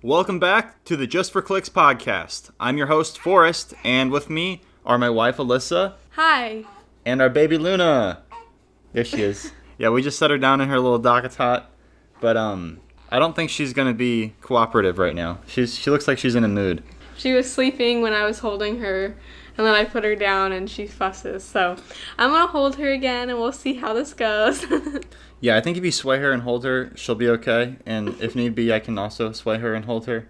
Welcome back to the Just for Clicks podcast. I'm your host, Forrest, and with me are my wife, Alyssa. Hi. And our baby, Luna. There she is. Yeah, we just set her down in her little dock-a-tot, but I don't think she's going to be cooperative right now. She looks like she's in a mood. She was sleeping when I was holding her, and then I put her down and she fusses. So I'm going to hold her again, and we'll see how this goes. Yeah, I think if you sway her and hold her, she'll be okay. And if need be, I can also sway her and hold her.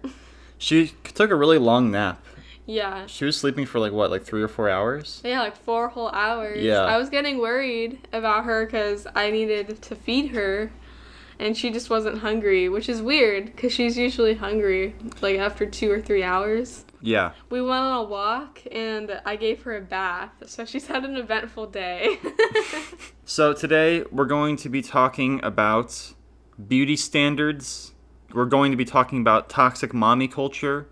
She took a really long nap. Yeah. She was sleeping for like 3 or 4 hours? Yeah, like 4 whole hours. Yeah. I was getting worried about her because I needed to feed her, and she just wasn't hungry, which is weird because she's usually hungry like after 2 or 3 hours. Yeah. We went on a walk, and I gave her a bath, so she's had an eventful day. So today we're going to be talking about beauty standards. We're going to be talking about toxic mommy culture,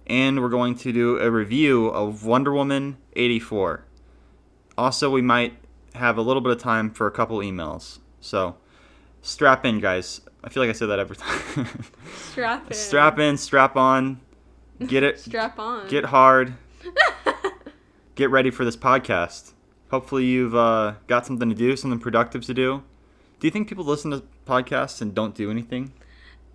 and we're going to do a review of Wonder Woman 84. Also, we might have a little bit of time for a couple emails. So strap in, guys. I feel like I say that every time. Strap in. Strap in, strap on. Get it. Strap on. Get hard. Get ready for this podcast. Hopefully you've got something to do, something productive to do. Do you think people listen to podcasts and don't do anything?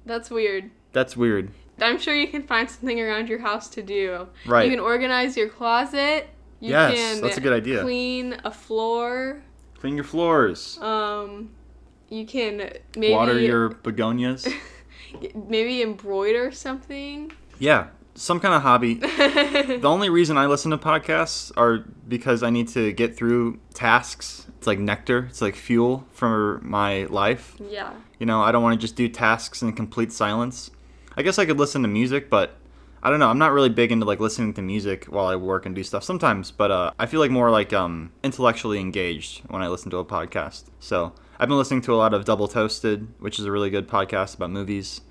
That's weird. That's weird. I'm sure you can find something around your house to do. Right. You can organize your closet. You Yes, that's a good idea. Clean a floor. Clean your floors. You can maybe Water your begonias. maybe embroider something. Yeah, some kind of hobby. The only reason I listen to podcasts are because I need to get through tasks. It's like nectar. It's like fuel for my life. Yeah. You know, I don't want to just do tasks in complete silence. I guess I could listen to music, but I don't know. I'm not really big into like listening to music while I work and do stuff sometimes, but I feel like more like intellectually engaged when I listen to a podcast. So I've been listening to a lot of Double Toasted, which is a really good podcast about movies,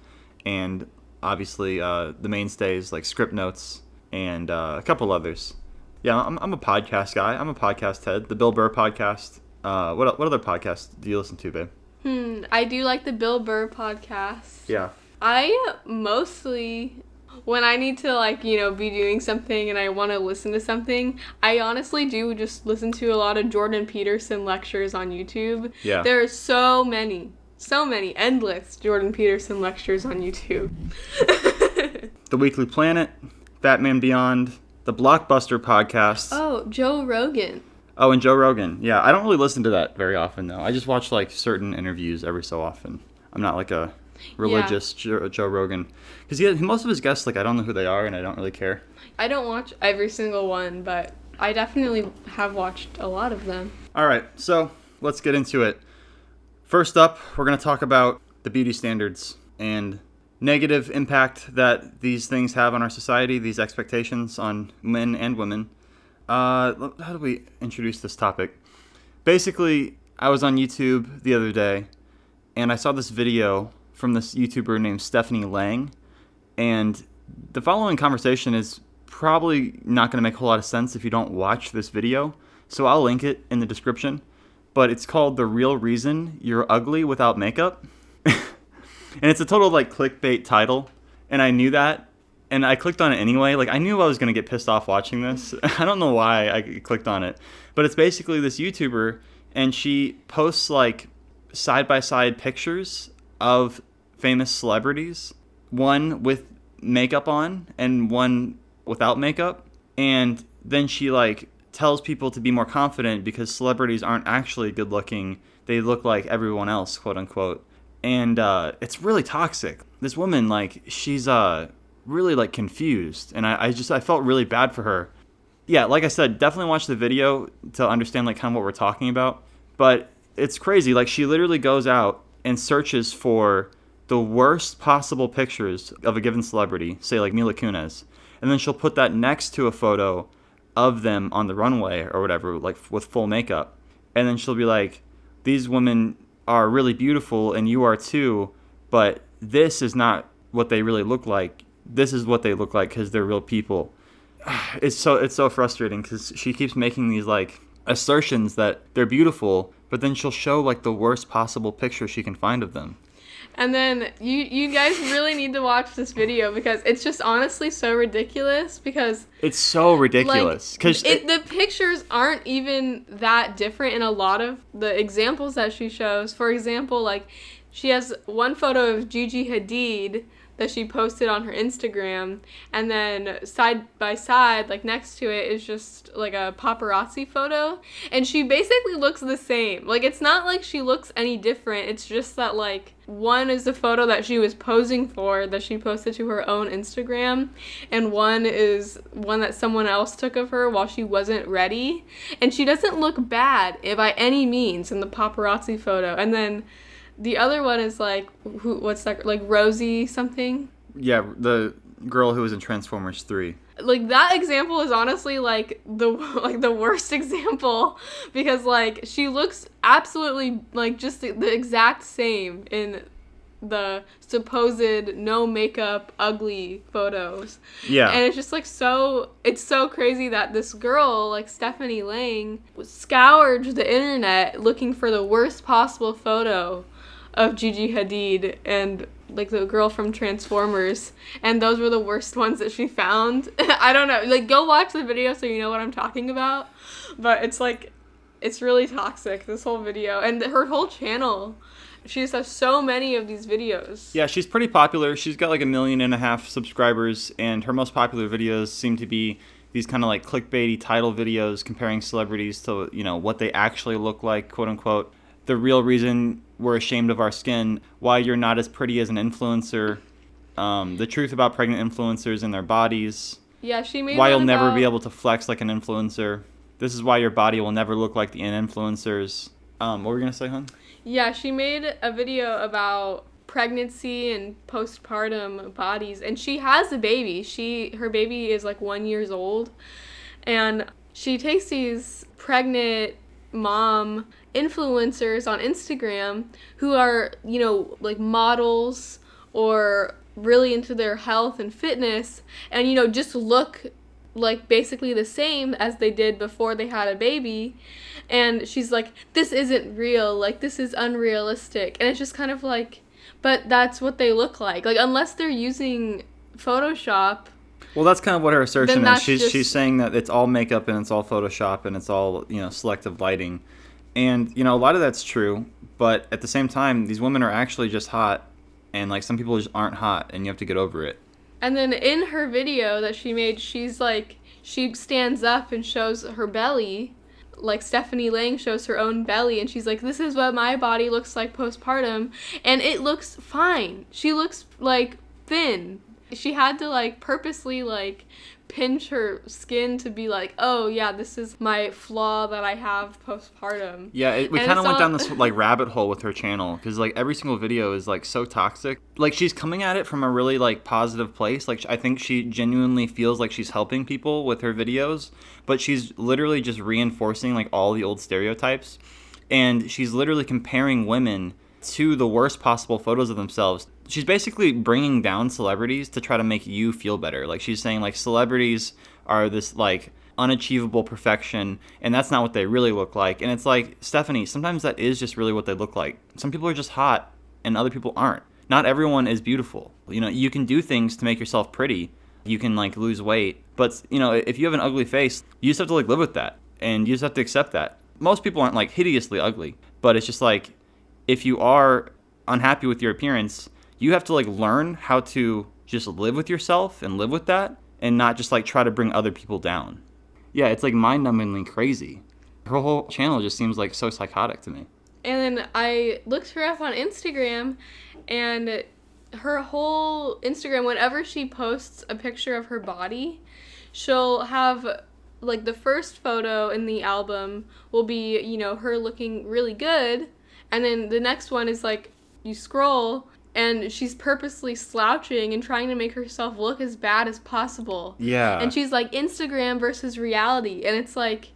and obviously the mainstays like Script Notes and a couple others. Yeah, I'm a podcast guy. I'm a podcast head. The Bill Burr podcast. What other podcasts do you listen to, babe? I do like the Bill Burr podcast. Yeah. I mostly, when I need to be doing something and I want to listen to something, I honestly do just listen to a lot of Jordan Peterson lectures on YouTube. Yeah. There are so many, endless Jordan Peterson lectures on YouTube. The Weekly Planet, Batman Beyond, the Blockbuster podcast. Oh, Joe Rogan. Oh, and Joe Rogan. Yeah, I don't really listen to that very often, though. I just watch, like, certain interviews every so often. I'm not, like, a religious Joe Rogan. Because most of his guests, like, I don't know who they are, and I don't really care. I don't watch every single one, but I definitely have watched a lot of them. All right, so let's get into it. First up, we're going to talk about the beauty standards and negative impact that these things have on our society, these expectations on men and women. How do we introduce this topic? Basically, I was on YouTube the other day, and I saw this video from this YouTuber named Stephanie Lange, and the following conversation is probably not going to make a whole lot of sense if you don't watch this video, so I'll link it in the description, but it's called The Real Reason You're Ugly Without Makeup, and it's a total, like, clickbait title, and I knew that. And I clicked on it anyway. Like, I knew I was going to get pissed off watching this. I don't know why I clicked on it. But it's basically this YouTuber, and she posts, like, side-by-side pictures of famous celebrities. One with makeup on, and one without makeup. And then she, like, tells people to be more confident because celebrities aren't actually good-looking. They look like everyone else, quote-unquote. And it's really toxic. This woman, like, she's really, like, confused, and I felt really bad for her. Yeah, like I said, definitely watch the video to understand, like, kind of what we're talking about, but it's crazy. Like, she literally goes out and searches for the worst possible pictures of a given celebrity, say, like, Mila Kunis, and then she'll put that next to a photo of them on the runway or whatever, like, with full makeup, and then she'll be like, these women are really beautiful, and you are too, but this is not what they really look like. This is what they look like because they're real people. It's so frustrating because she keeps making these, like, assertions that they're beautiful, but then she'll show, like, the worst possible picture she can find of them. And then you guys really need to watch this video because it's just honestly so ridiculous because it's so ridiculous because the pictures aren't even that different in a lot of the examples that she shows. For example, like she has one photo of Gigi Hadid that she posted on her Instagram, and then side by side, like next to it, is just like a paparazzi photo, and she basically looks the same. Like, it's not like she looks any different, it's just that, like, one is the photo that she was posing for that she posted to her own Instagram, and one is one that someone else took of her while she wasn't ready, and she doesn't look bad by any means in the paparazzi photo. And then the other one is like, what's that? Like Rosie something? Yeah, the girl who was in Transformers 3. Like that example is honestly like the worst example because like she looks absolutely like just the exact same in the supposed no makeup ugly photos. Yeah. And it's just like it's so crazy that this girl like Stephanie Lange scoured the internet looking for the worst possible photo of Gigi Hadid and like the girl from Transformers, and those were the worst ones that she found. I don't know, like go watch the video so you know what I'm talking about, but it's like it's really toxic, this whole video, and her whole channel. She just has so many of these videos. Yeah, she's pretty popular. She's got like 1.5 million subscribers, and her most popular videos seem to be these kind of like clickbaity title videos comparing celebrities to, you know, what they actually look like, quote unquote. The real reason we're ashamed of our skin, why you're not as pretty as an influencer, the truth about pregnant influencers and their bodies. Yeah, she made why you'll never be able to flex like an influencer. This is why your body will never look like the influencers. What were you going to say, hon? Yeah, she made a video about pregnancy and postpartum bodies, and she has a baby. Her baby is like 1 year old, and she takes these pregnant mom influencers on Instagram who are, you know, like models or really into their health and fitness, and, you know, just look like basically the same as they did before they had a baby. And she's like, this isn't real, like this is unrealistic. And it's just kind of like, but that's what they look like unless they're using Photoshop. Well, that's kind of what her assertion is. She's saying that it's all makeup and it's all Photoshop and it's all, you know, selective lighting. And, you know, a lot of that's true, but at the same time, these women are actually just hot, and like some people just aren't hot, and you have to get over it. And then in her video that she made, she's like, she stands up and shows her belly, like Stephanie Lange shows her own belly, and she's like, this is what my body looks like postpartum, and it looks fine. She looks like thin. She had to like purposely like pinch her skin to be like, oh yeah, this is my flaw that I have postpartum. Yeah, we kind of went down this like rabbit hole with her channel because like every single video is like so toxic. Like she's coming at it from a really like positive place. Like I think she genuinely feels like she's helping people with her videos, but she's literally just reinforcing like all the old stereotypes, and she's literally comparing women to the worst possible photos of themselves. She's basically bringing down celebrities to try to make you feel better. Like she's saying like celebrities are this like unachievable perfection, and that's not what they really look like. And it's like, Stephanie, sometimes that is just really what they look like. Some people are just hot and other people aren't. Not everyone is beautiful. You know, you can do things to make yourself pretty. You can like lose weight, but you know, if you have an ugly face, you just have to like live with that, and you just have to accept that. Most people aren't like hideously ugly, but it's just like, if you are unhappy with your appearance, you have to like learn how to just live with yourself and live with that, and not just like try to bring other people down. Yeah, it's like mind-numbingly crazy. Her whole channel just seems like so psychotic to me. And then I looked her up on Instagram, and her whole Instagram, whenever she posts a picture of her body, she'll have like the first photo in the album will be, you know, her looking really good. And then the next one is like, you scroll, and she's purposely slouching and trying to make herself look as bad as possible. Yeah. And she's like, Instagram versus reality. And it's like,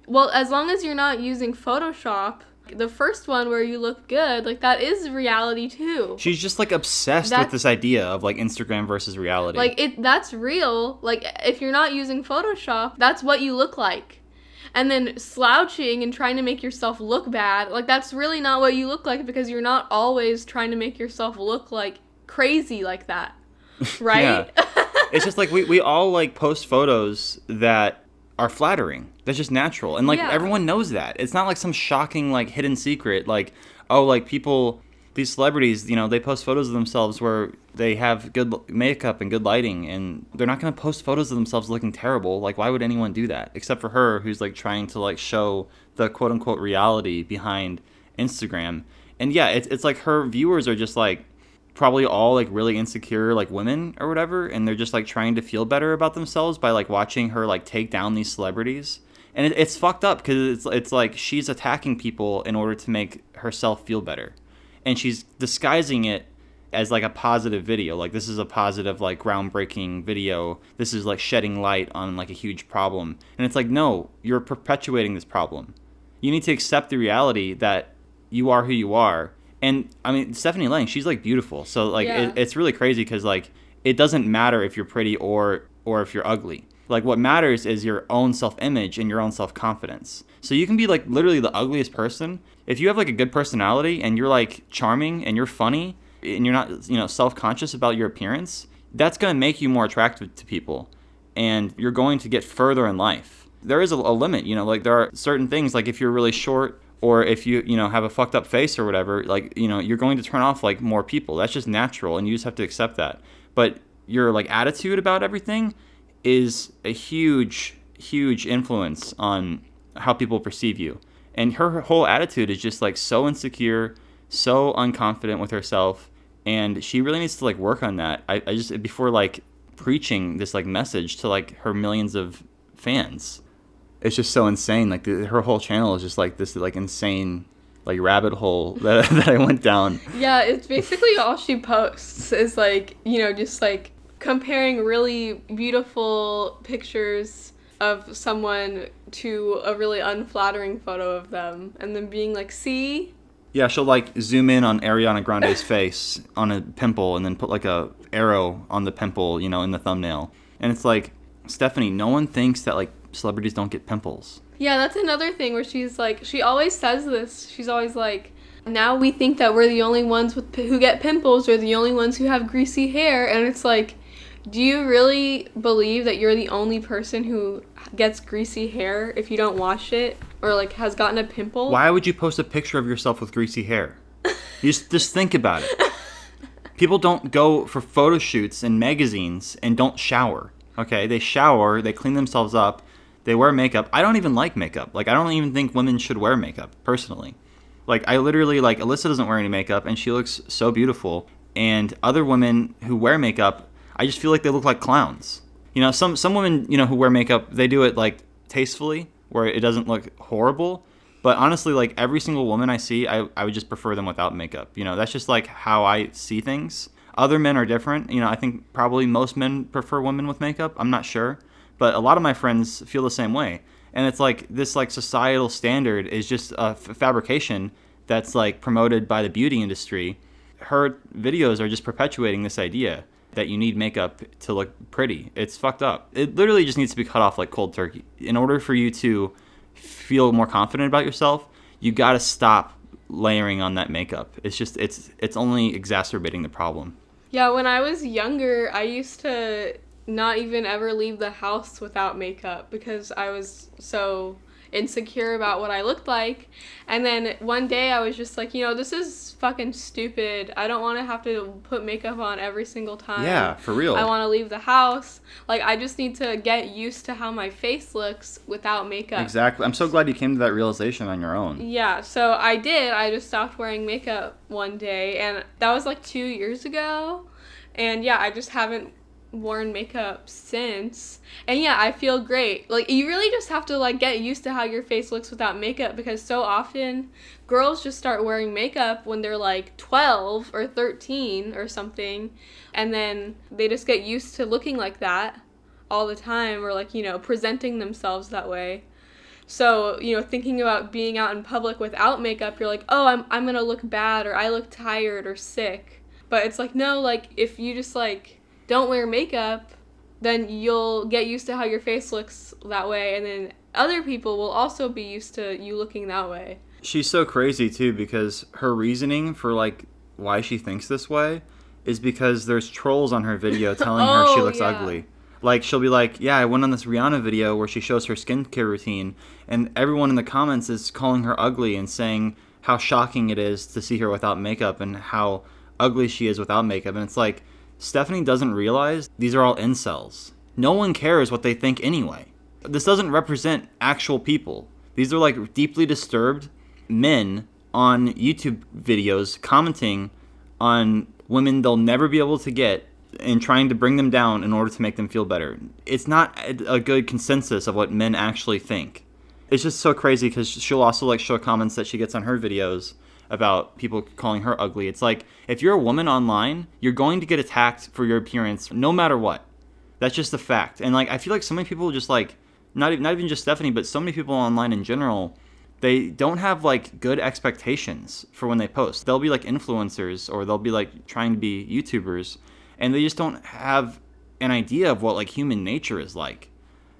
well, as long as you're not using Photoshop, the first one where you look good, like that is reality too. She's just like obsessed with this idea of like Instagram versus reality. Like that's real. Like if you're not using Photoshop, that's what you look like. and then slouching and trying to make yourself look bad. Like, that's really not what you look like, because you're not always trying to make yourself look like crazy like that. Right? Yeah. It's just like we all like post photos that are flattering. That's just natural. And like everyone knows that. It's not like some shocking like hidden secret like, oh, like people, these celebrities, you know, they post photos of themselves where they have good makeup and good lighting, and they're not going to post photos of themselves looking terrible. Like, why would anyone do that? Except for her, who's like trying to like show the quote unquote reality behind Instagram. And yeah, it's like her viewers are just like probably all like really insecure like women or whatever, and they're just like trying to feel better about themselves by like watching her like take down these celebrities. And it's fucked up because it's like she's attacking people in order to make herself feel better, and she's disguising it as like a positive video, like this is a positive like groundbreaking video, this is like shedding light on like a huge problem. And it's like, no, you're perpetuating this problem. You need to accept the reality that you are who you are. And I mean, Stephanie Lange, she's like beautiful. So like it's really crazy because like it doesn't matter if you're pretty or if you're ugly. Like what matters is your own self-image and your own self-confidence. So you can be like literally the ugliest person. If you have like a good personality and you're like charming and you're funny and you're not, you know, self-conscious about your appearance, that's going to make you more attractive to people, and you're going to get further in life. There is a limit, you know, like there are certain things, like if you're really short, or if you know, have a fucked up face or whatever, like, you know, you're going to turn off like more people. That's just natural, and you just have to accept that. But your like attitude about everything is a huge influence on how people perceive you. And her whole attitude is just like so insecure, so unconfident with herself, and she really needs to like work on that. I just, before like preaching this like message to like her millions of fans. It's just so insane. Like her whole channel is just like this like insane like rabbit hole that I went down. Yeah, it's basically all she posts is like, you know, just like comparing really beautiful pictures of someone to a really unflattering photo of them, and then being like, see? Yeah, she'll like zoom in on Ariana Grande's face on a pimple and then put like a arrow on the pimple, you know, in the thumbnail. And it's like, Stephanie, no one thinks that like celebrities don't get pimples. Yeah, that's another thing where she's like, she always says this. She's always like, now we think that we're the only ones who get pimples, or the only ones who have greasy hair. And it's like, do you really believe that you're the only person who gets greasy hair if you don't wash it, or like has gotten a pimple? Why would you post a picture of yourself with greasy hair? You just think about it. People don't go for photo shoots in magazines and don't shower. Okay, they shower, they clean themselves up, they wear makeup. I don't even like makeup. Like, I don't even think women should wear makeup, personally. Like, I literally, like, Alyssa doesn't wear any makeup, and she looks so beautiful. And other women who wear makeup, I just feel like they look like clowns. You know, some women, you know, who wear makeup, they do it, like, tastefully, where it doesn't look horrible. But honestly, like, every single woman I see, I would just prefer them without makeup. You know, that's just, like, how I see things. Other men are different. You know, I think probably most men prefer women with makeup. I'm not sure. But a lot of my friends feel the same way. And it's like this like societal standard is just a fabrication that's like promoted by the beauty industry. Her videos are just perpetuating this idea that you need makeup to look pretty. It's fucked up. It literally just needs to be cut off like cold turkey. In order for you to feel more confident about yourself, you got to stop layering on that makeup. It's just, it's only exacerbating the problem. Yeah, when I was younger, I used to not even ever leave the house without makeup because I was so insecure about what I looked like. And then one day I was just like, you know, this is fucking stupid. I don't want to have to put makeup on every single time. Yeah, for real. I want to leave the house. Like, I just need to get used to how my face looks without makeup. Exactly. I'm so glad you came to that realization on your own. Yeah, so I did. I just stopped wearing makeup one day, and that was like 2 years ago. And yeah, I just haven't worn makeup since, and yeah, I feel great. Like, you really just have to like get used to how your face looks without makeup, because so often girls just start wearing makeup when they're like 12 or 13 or something, and then they just get used to looking like that all the time, or like, you know, presenting themselves that way. So, you know, thinking about being out in public without makeup, you're like, oh, I'm gonna look bad, or I look tired or sick. But it's like, no, like, if you just like don't wear makeup, then you'll get used to how your face looks that way, and then other people will also be used to you looking that way. She's so crazy too, because her reasoning for like why she thinks this way is because there's trolls on her video telling her she looks ugly. Like, she'll be like, yeah, I went on this Rihanna video where she shows her skincare routine, and everyone in the comments is calling her ugly and saying how shocking it is to see her without makeup and how ugly she is without makeup. And it's like, Stephanie doesn't realize these are all incels. No one cares what they think anyway. This doesn't represent actual people. These are like deeply disturbed men on YouTube videos commenting on women they'll never be able to get and trying to bring them down in order to make them feel better. It's not a good consensus of what men actually think. It's just so crazy because she'll also like show comments that she gets on her videos about people calling her ugly. It's like, if you're a woman online, you're going to get attacked for your appearance no matter what. That's just the fact. And like, I feel like so many people just like, not even just Stephanie, but so many people online in general, they don't have like good expectations for when they post. They'll be like influencers, or they'll be like trying to be YouTubers, and they just don't have an idea of what like human nature is like.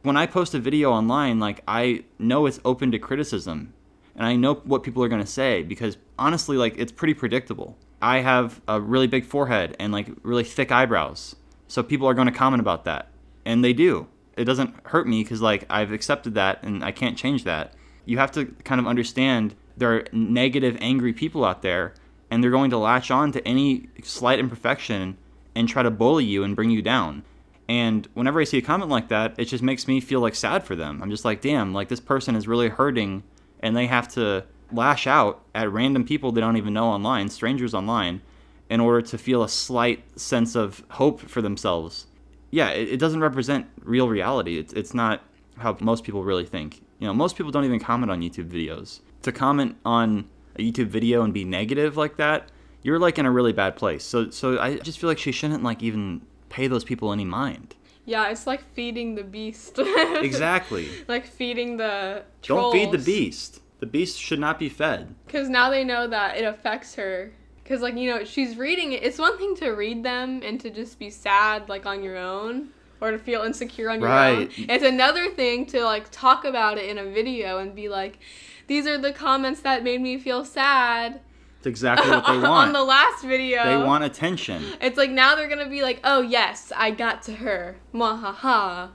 When I post a video online, like, I know it's open to criticism, and I know what people are going to say, because honestly, like, it's pretty predictable. I have a really big forehead and like really thick eyebrows, so people are going to comment about that, and they do. It doesn't hurt me because like I've accepted that and I can't change that. You have to kind of understand there are negative, angry people out there, and they're going to latch on to any slight imperfection and try to bully you and bring you down. And whenever I see a comment like that, it just makes me feel like sad for them. I'm just like, damn, like, this person is really hurting, and they have to lash out at random people they don't even know online, strangers online, in order to feel a slight sense of hope for themselves. Yeah, it doesn't represent real reality. It's not how most people really think. You know, most people don't even comment on YouTube videos. To comment on a YouTube video and be negative like that, you're like in a really bad place. So I just feel like she shouldn't like even pay those people any mind. Yeah, it's like feeding the beast. Exactly. Like feeding the trolls. Don't feed the beast. The beast should not be fed. Because now they know that it affects her. Because, like, you know, she's reading it. It's one thing to read them and to just be sad, like, on your own, or to feel insecure on your own. It's another thing to, like, talk about it in a video and be like, these are the comments that made me feel sad. It's exactly what they want. On the last video. They want attention. It's like, now they're going to be like, oh, yes, I got to her. Mwahaha.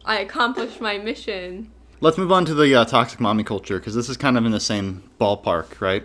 I accomplished my mission. Let's move on to the toxic mommy culture, because this is kind of in the same ballpark, right?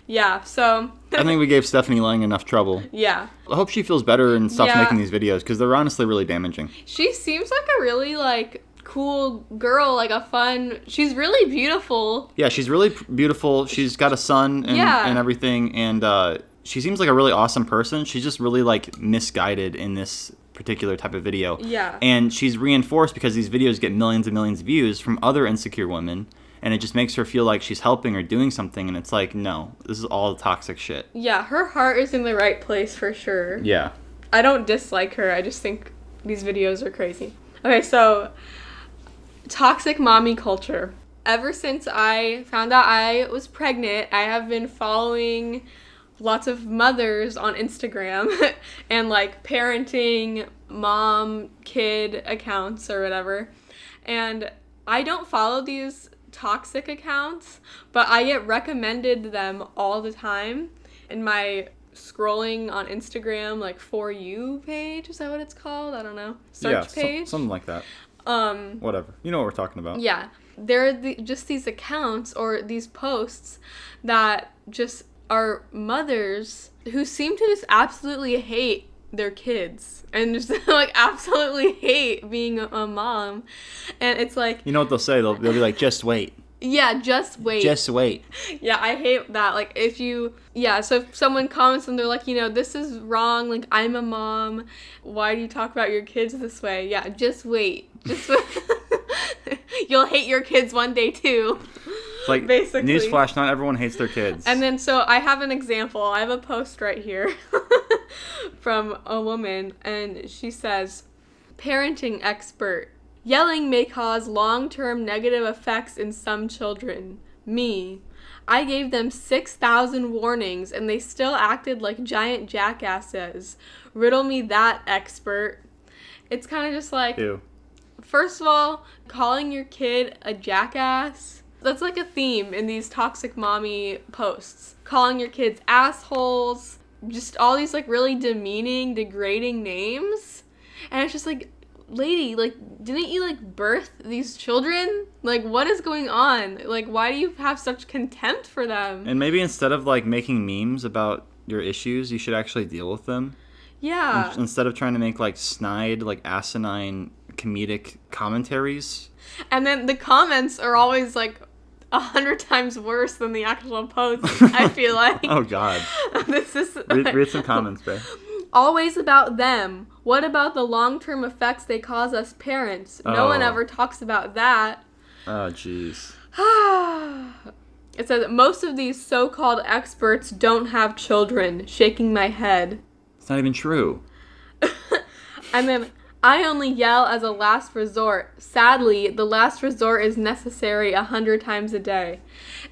Yeah, so... I think we gave Stephanie Lange enough trouble. Yeah. I hope she feels better and stops making these videos, because they're honestly really damaging. She seems like a really, like, cool girl, like a fun... She's really beautiful. Yeah, she's really beautiful. She's got a son and everything, and she seems like a really awesome person. She's just really, like, misguided in this particular type of video. Yeah. And she's reinforced because these videos get millions and millions of views from other insecure women, and it just makes her feel like she's helping or doing something, and it's like, no, this is all toxic shit. Yeah, her heart is in the right place for sure. Yeah. I don't dislike her, I just think these videos are crazy. Okay, so, toxic mommy culture. Ever since I found out I was pregnant, I have been following lots of mothers on Instagram and like parenting mom kid accounts or whatever, and I don't follow these toxic accounts, but I get recommended them all the time in my scrolling on Instagram, like For You page. Is that what it's called? I don't know. Search page? Something like that. Whatever. You know what we're talking about. Yeah. There are just these accounts or these posts that just are mothers who seem to just absolutely hate their kids and just like absolutely hate being a mom. And it's like, you know what they'll say? They'll be like, just wait. Yeah, just wait. Just wait. Yeah, I hate that. Like, so if someone comments and they're like, you know, this is wrong, like, I'm a mom, why do you talk about your kids this way? Yeah, just wait. Just wait. You'll hate your kids one day too. It's like, basically. Newsflash, not everyone hates their kids. And then, so I have an example. I have a post right here from a woman, and she says, parenting expert. Yelling may cause long-term negative effects in some children. Me. I gave them 6,000 warnings, and they still acted like giant jackasses. Riddle me that, expert. It's kind of just like... Ew. First of all, calling your kid a jackass. That's like a theme in these toxic mommy posts. Calling your kids assholes. Just all these like really demeaning, degrading names. And it's just like, lady, like, didn't you like birth these children? Like, what is going on? Like, why do you have such contempt for them? And maybe instead of like making memes about your issues, you should actually deal with them. Yeah. Instead of trying to make like snide, like asinine comedic commentaries. And then the comments are always like 100 times worse than the actual post, I feel like. Oh, God. This is Read some comments, babe. always about them. What about the long-term effects they cause us parents? No one ever talks about that. Oh, jeez. It says, most of these so-called experts don't have children. Shaking my head. It's not even true. And then, I only yell as a last resort. Sadly, the last resort is necessary 100 times a day.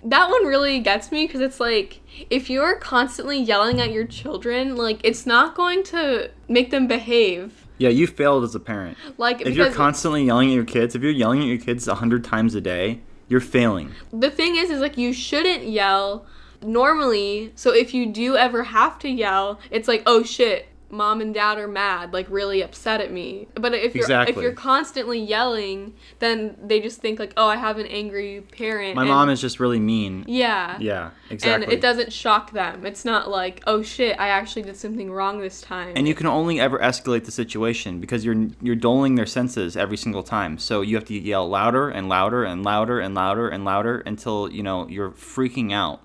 That one really gets me because it's like, if you're constantly yelling at your children, like, it's not going to make them behave. Yeah, you failed as a parent. Like, if you're constantly yelling at your kids, if you're yelling at your kids 100 times a day, you're failing. The thing is like, you shouldn't yell normally. So if you do ever have to yell, it's like, oh shit, mom and dad are mad, like really upset at me. But if you're constantly yelling, then they just think like, oh, I have an angry parent. My mom is just really mean. Yeah. Yeah, exactly. And it doesn't shock them. It's not like, oh shit, I actually did something wrong this time. And you can only ever escalate the situation because you're dulling their senses every single time. So you have to yell louder and louder and louder and louder and louder until, you're freaking out.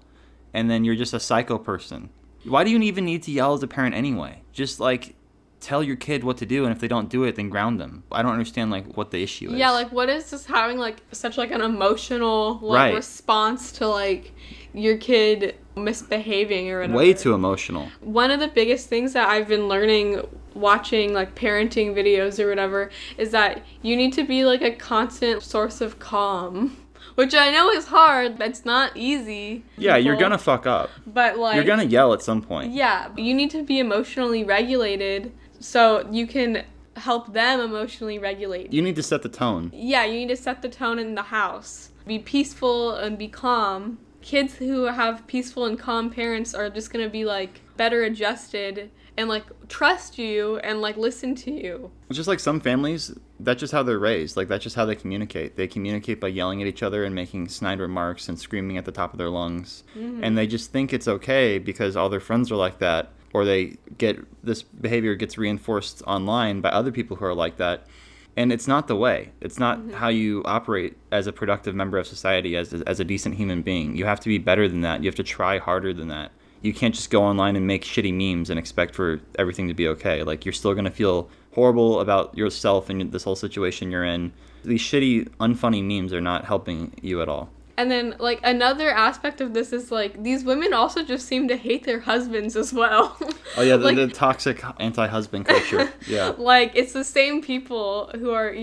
And then you're just a psycho person. Why do you even need to yell as a parent anyway? Just, like, tell your kid what to do, and if they don't do it, then ground them. I don't understand, like, what the issue is. Yeah, like, what is just having, like, such, like, an emotional, like, response to, like, your kid misbehaving or whatever? Way too emotional. One of the biggest things that I've been learning watching, like, parenting videos or whatever is that you need to be, like, a constant source of calm. Which I know is hard. That's not easy. Yeah, you're gonna fuck up. But like, you're gonna yell at some point. Yeah, you need to be emotionally regulated so you can help them emotionally regulate. You need to set the tone. Yeah, you need to set the tone in the house. Be peaceful and be calm. Kids who have peaceful and calm parents are just gonna be like better adjusted and like trust you and like listen to you. It's just like some families, that's just how they're raised. Like that's just how they communicate. They communicate by yelling at each other and making snide remarks and screaming at the top of their lungs. Mm-hmm. And they just think it's okay because all their friends are like that, or this behavior gets reinforced online by other people who are like that. And it's not the way. It's not how you operate as a productive member of society, as a decent human being. You have to be better than that. You have to try harder than that. You can't just go online and make shitty memes and expect for everything to be okay. Like, you're still going to feel horrible about yourself and this whole situation you're in. These shitty, unfunny memes are not helping you at all. And then, like, another aspect of this is, like, these women also just seem to hate their husbands as well. Oh, yeah, the toxic anti-husband culture. Yeah. Like, it's the same people who are,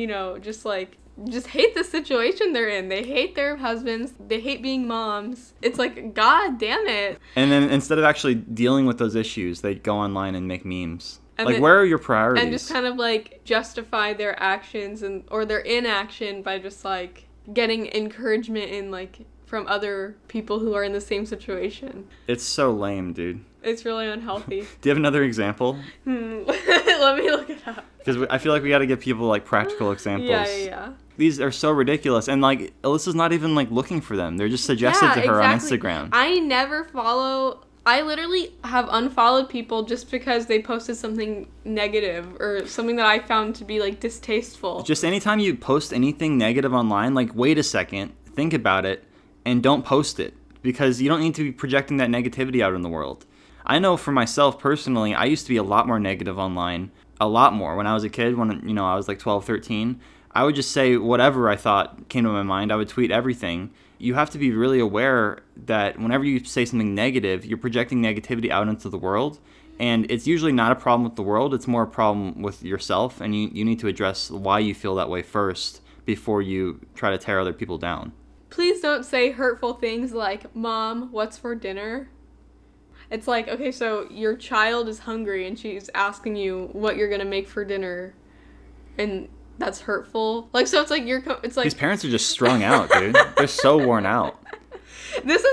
just hate the situation they're in. They hate their husbands. They hate being moms. It's like, God damn it. And then instead of actually dealing with those issues, they go online and make memes. Where are your priorities? And just kind of, like, justify their actions or their inaction by just, like, getting encouragement in, like, from other people who are in the same situation. It's so lame, dude. It's really unhealthy. Do you have another example? Let me look it up. Because I feel like we got to give people, like, practical examples. Yeah. These are so ridiculous. And, like, Alyssa's not even, like, looking for them. They're just suggested to her on Instagram. I literally have unfollowed people just because they posted something negative or something that I found to be, like, distasteful. Just anytime you post anything negative online, like, wait a second, think about it, and don't post it. Because you don't need to be projecting that negativity out in the world. I know for myself personally, I used to be a lot more negative online. A lot more. When I was a kid, when I was like 12, 13, I would just say whatever I thought came to my mind. I would tweet everything. You have to be really aware that whenever you say something negative, you're projecting negativity out into the world. And it's usually not a problem with the world. It's more a problem with yourself. And you need to address why you feel that way first before you try to tear other people down. Please don't say hurtful things like, Mom, what's for dinner? It's like, okay, so your child is hungry and she's asking you what you're going to make for dinner. And that's hurtful. Like, so it's like it's like These parents are just strung out, dude. They're so worn out. This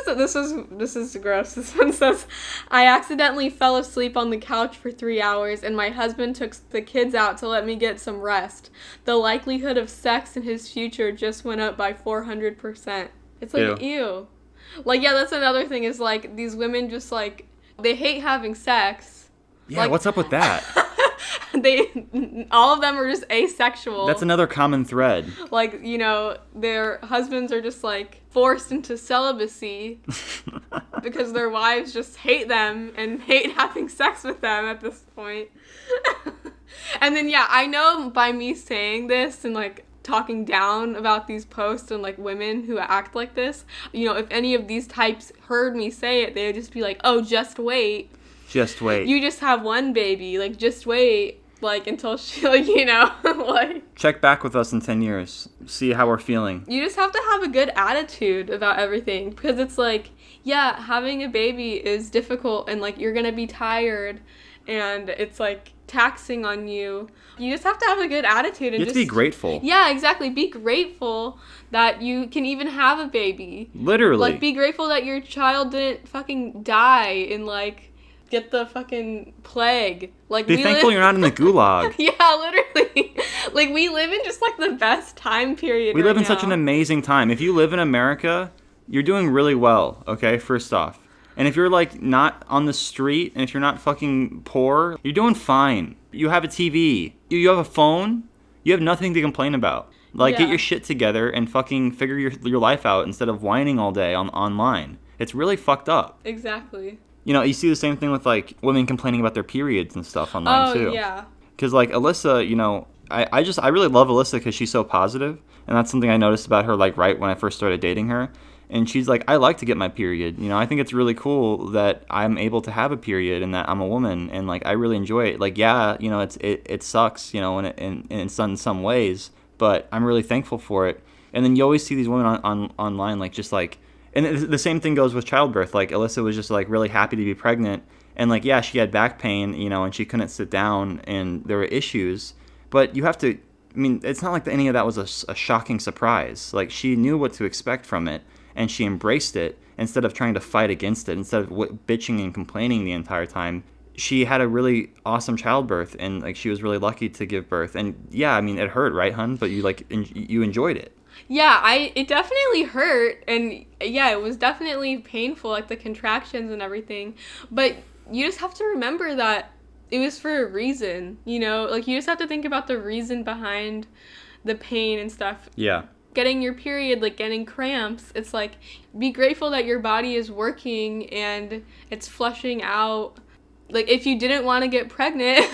is gross. This one says, I accidentally fell asleep on the couch for 3 hours and my husband took the kids out to let me get some rest. The likelihood of sex in his future just went up by 400%. It's like, ew. Like, yeah, that's another thing is like these women just like, they hate having sex. Yeah, like, what's up with that? All of them are just asexual. That's another common thread. Like, you know, their husbands are just like forced into celibacy because their wives just hate them and hate having sex with them at this point. And then, yeah, I know by me saying this and like talking down about these posts and like women who act like this, you know, if any of these types heard me say it, they would just be like, oh, just wait. Just wait. You just have one baby. Like, just wait. Like, until she, like, you know, like. Check back with us in 10 years. See how we're feeling. You just have to have a good attitude about everything. Because it's like, yeah, having a baby is difficult. And, like, you're going to be tired. And it's, like, taxing on you. You just have to have a good attitude. And you have to be grateful. Yeah, exactly. Be grateful that you can even have a baby. Literally. Like, be grateful that your child didn't fucking die in, like, get the fucking plague. Like, be thankful you're not in the gulag. Yeah, literally. Like, we live in just, like, the best time period We live in now. such an amazing time. If you live in America, you're doing really well, okay, first off. And if you're, like, not on the street, and if you're not fucking poor, you're doing fine. You have a TV. You have a phone. You have nothing to complain about. Like, Yeah. get your shit together and fucking figure your life out instead of whining all day online. It's really fucked up. Exactly. You know, you see the same thing with, like, women complaining about their periods and stuff online, too. Oh, yeah. Because, like, Alyssa, you know, I really love Alyssa because she's so positive. And that's something I noticed about her, like, right when I first started dating her. And she's like, I like to get my period. You know, I think it's really cool that I'm able to have a period and that I'm a woman. And, like, I really enjoy it. Like, yeah, you know, it sucks, you know, in some ways. But I'm really thankful for it. And then you always see these women online, like, just, like... And the same thing goes with childbirth. Like, Alyssa was just, like, really happy to be pregnant. And, like, yeah, she had back pain, you know, and she couldn't sit down, and there were issues. But you have to... I mean, it's not like any of that was a shocking surprise. Like, she knew what to expect from it, and she embraced it instead of trying to fight against it. Instead of bitching and complaining the entire time, she had a really awesome childbirth, and, like, she was really lucky to give birth. And, yeah, I mean, it hurt, right, hun? But you, like, you enjoyed it. Yeah, it definitely hurt, and yeah, it was definitely painful, like the contractions and everything, but you just have to remember that it was for a reason, you know? Like, you just have to think about the reason behind the pain and stuff. Yeah. Getting your period, like getting cramps, it's like, be grateful that your body is working and it's flushing out. Like, if you didn't want to get pregnant,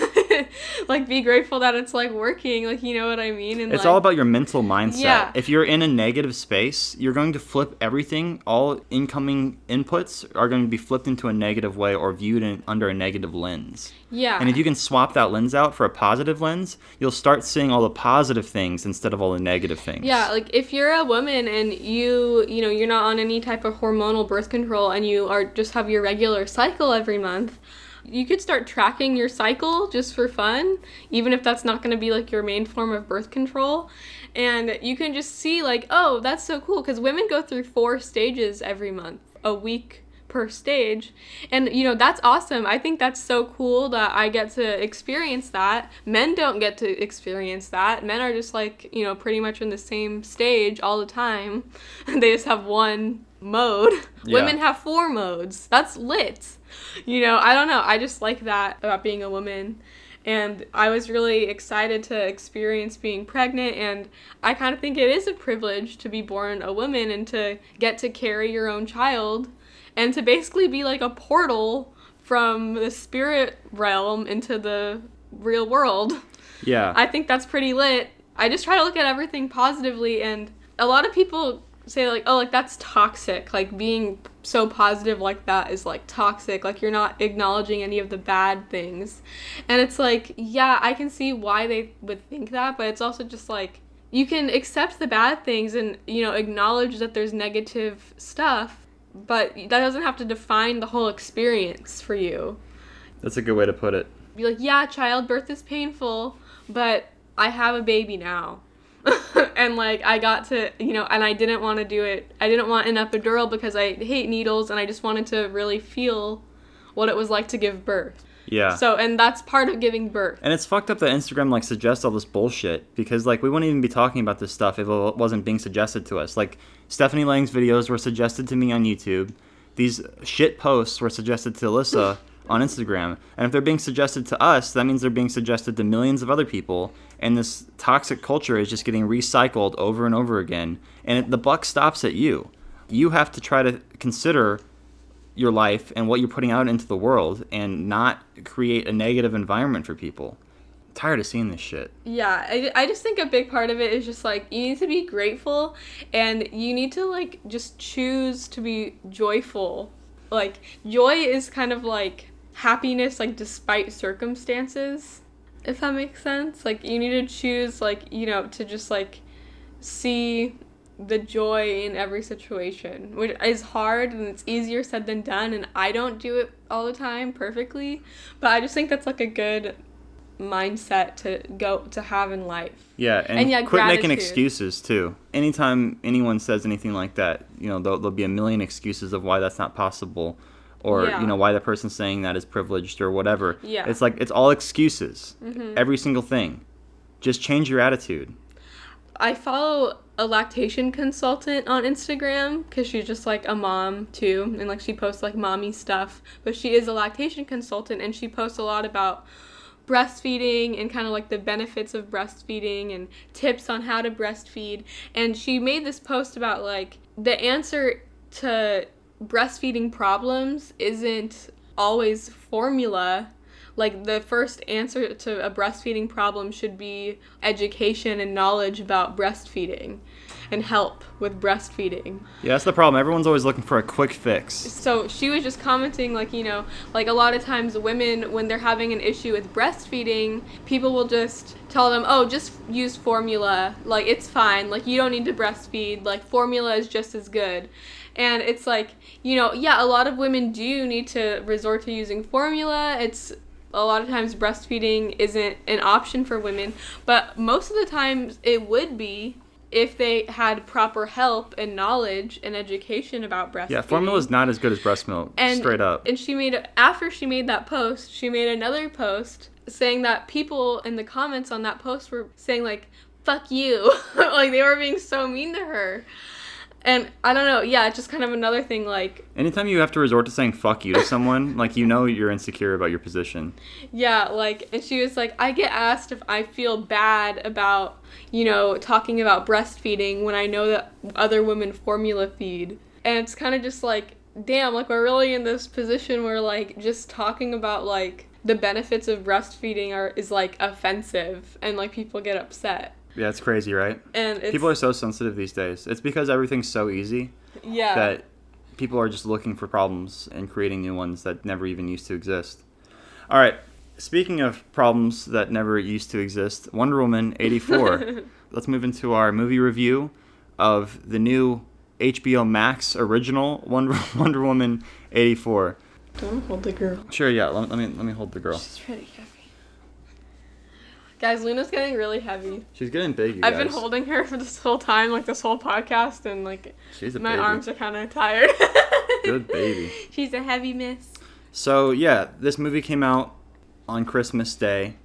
like, be grateful that it's, like, working. Like, you know what I mean? And it's like, all about your mental mindset. Yeah. If you're in a negative space, you're going to flip everything. All incoming inputs are going to be flipped into a negative way or viewed under a negative lens. Yeah. And if you can swap that lens out for a positive lens, you'll start seeing all the positive things instead of all the negative things. Yeah, like, if you're a woman and you know, you're not on any type of hormonal birth control and you are just have your regular cycle every month, you could start tracking your cycle just for fun, even if that's not going to be, like, your main form of birth control. And you can just see, like, oh, that's so cool, because women go through 4 stages every month, a week per stage. And, you know, that's awesome. I think that's so cool that I get to experience that. Men don't get to experience that. Men are just, like, you know, pretty much in the same stage all the time. They just have one mode. Yeah. Women have 4 modes. That's lit. You know, I don't know. I just like that about being a woman. And I was really excited to experience being pregnant. And I kind of think it is a privilege to be born a woman and to get to carry your own child. And to basically be like a portal from the spirit realm into the real world. Yeah. I think that's pretty lit. I just try to look at everything positively. And a lot of people say, like, oh, like, that's toxic. Like, being so positive like that is, like, toxic. Like, you're not acknowledging any of the bad things. And it's like, yeah, I can see why they would think that, but it's also just, like, you can accept the bad things and, you know, acknowledge that there's negative stuff, but that doesn't have to define the whole experience for you. That's a good way to put it. Be like, yeah, childbirth is painful, but I have a baby now. And, like, I got to, and I didn't want to do it. I didn't want an epidural because I hate needles, and I just wanted to really feel what it was like to give birth. Yeah. So, and that's part of giving birth. And it's fucked up that Instagram, like, suggests all this bullshit, because, like, we wouldn't even be talking about this stuff if it wasn't being suggested to us. Like, Stephanie Lange's videos were suggested to me on YouTube. These shit posts were suggested to Alyssa on Instagram. And if they're being suggested to us, that means they're being suggested to millions of other people. And this toxic culture is just getting recycled over and over again. And the buck stops at you. You have to try to consider your life and what you're putting out into the world and not create a negative environment for people. I'm tired of seeing this shit. Yeah, I just think a big part of it is just, like, you need to be grateful, and you need to, like, just choose to be joyful. Like, joy is kind of like happiness, like, despite circumstances, if that makes sense. Like, you need to choose, like, to just, like, see the joy in every situation, which is hard, and it's easier said than done, and I don't do it all the time perfectly, but I just think that's, like, a good mindset to have in life. Yeah, and yeah, quit making gratitude. excuses too. Anytime anyone says anything like that, there'll be a million excuses of why that's not possible, or why that person saying that is privileged or whatever. Yeah. It's like, it's all excuses. Mm-hmm. Every single thing. Just change your attitude. I follow a lactation consultant on Instagram because she's just, like, a mom too, and, like, she posts, like, mommy stuff, but she is a lactation consultant, and she posts a lot about breastfeeding and kind of, like, the benefits of breastfeeding and tips on how to breastfeed. And she made this post about, like, the answer to breastfeeding problems isn't always formula. Like, the first answer to a breastfeeding problem should be education and knowledge about breastfeeding and help with breastfeeding. Yeah, that's the problem. Everyone's always looking for a quick fix. So she was just commenting, like, like, a lot of times women, when they're having an issue with breastfeeding, people will just tell them, oh, just use formula. Like, it's fine. Like, you don't need to breastfeed. Like, formula is just as good. And it's like, yeah, a lot of women do need to resort to using formula. It's a lot of times breastfeeding isn't an option for women, but most of the times it would be if they had proper help and knowledge and education about breastfeeding. Yeah, formula is not as good as breast milk, straight up. And after she made that post, she made another post saying that people in the comments on that post were saying, like, fuck you. Like, they were being so mean to her. And I don't know, yeah, it's just kind of another thing, like... Anytime you have to resort to saying fuck you to someone, like, you're insecure about your position. Yeah, like, and she was like, I get asked if I feel bad about, talking about breastfeeding when I know that other women formula feed. And it's kind of just like, damn, like, we're really in this position where, like, just talking about, like, the benefits of breastfeeding is, like, offensive, and, like, people get upset. Yeah, it's crazy, right? And people are so sensitive these days. It's because everything's so easy. Yeah. That people are just looking for problems and creating new ones that never even used to exist. All right. Speaking of problems that never used to exist, Wonder Woman 84. Let's move into our movie review of the new HBO Max original Wonder Woman 84. Don't hold the girl. Sure, yeah. Let me hold the girl. She's pretty heavy. Guys, Luna's getting really heavy. She's getting big, you guys. I've been holding her for this whole time, like, this whole podcast, and, like, she's a my baby. arms are kind of tired. Good baby. She's a heavy miss. So, yeah, this movie came out on Christmas Day.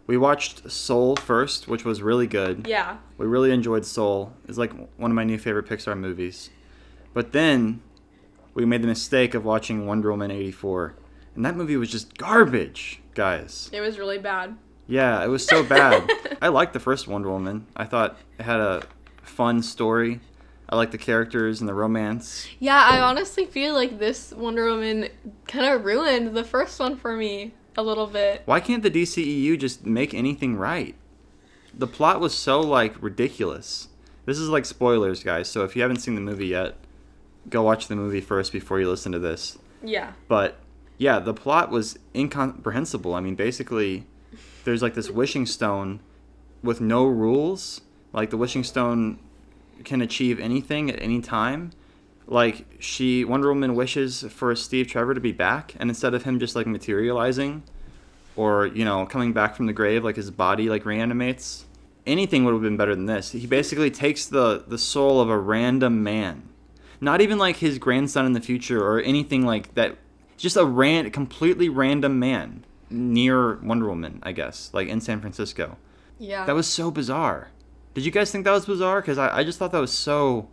We watched Soul first, which was really good. Yeah. We really enjoyed Soul. It's like one of my new favorite Pixar movies. But then we made the mistake of watching Wonder Woman 84. And that movie was just garbage, guys. It was really bad. Yeah, it was so bad. I liked the first Wonder Woman. I thought it had a fun story. I liked the characters and the romance. Yeah, I honestly feel like this Wonder Woman kind of ruined the first one for me a little bit. Why can't the DCEU just make anything right? The plot was so, like, ridiculous. This is like spoilers, guys, so if you haven't seen the movie yet, go watch the movie first before you listen to this. Yeah. But, yeah, the plot was incomprehensible. I mean, basically, there's, like, this wishing stone with no rules. Like, the wishing stone can achieve anything at any time. Like, Wonder Woman wishes for Steve Trevor to be back, and instead of him just, like, materializing or, coming back from the grave, like, his body, like, reanimates, anything would have been better than this. He basically takes the soul of a random man. Not even like his grandson in the future or anything like that. Just a completely random man near Wonder Woman, I guess, like in San Francisco. Yeah. That was so bizarre. Did you guys think that was bizarre? Because I just thought that was so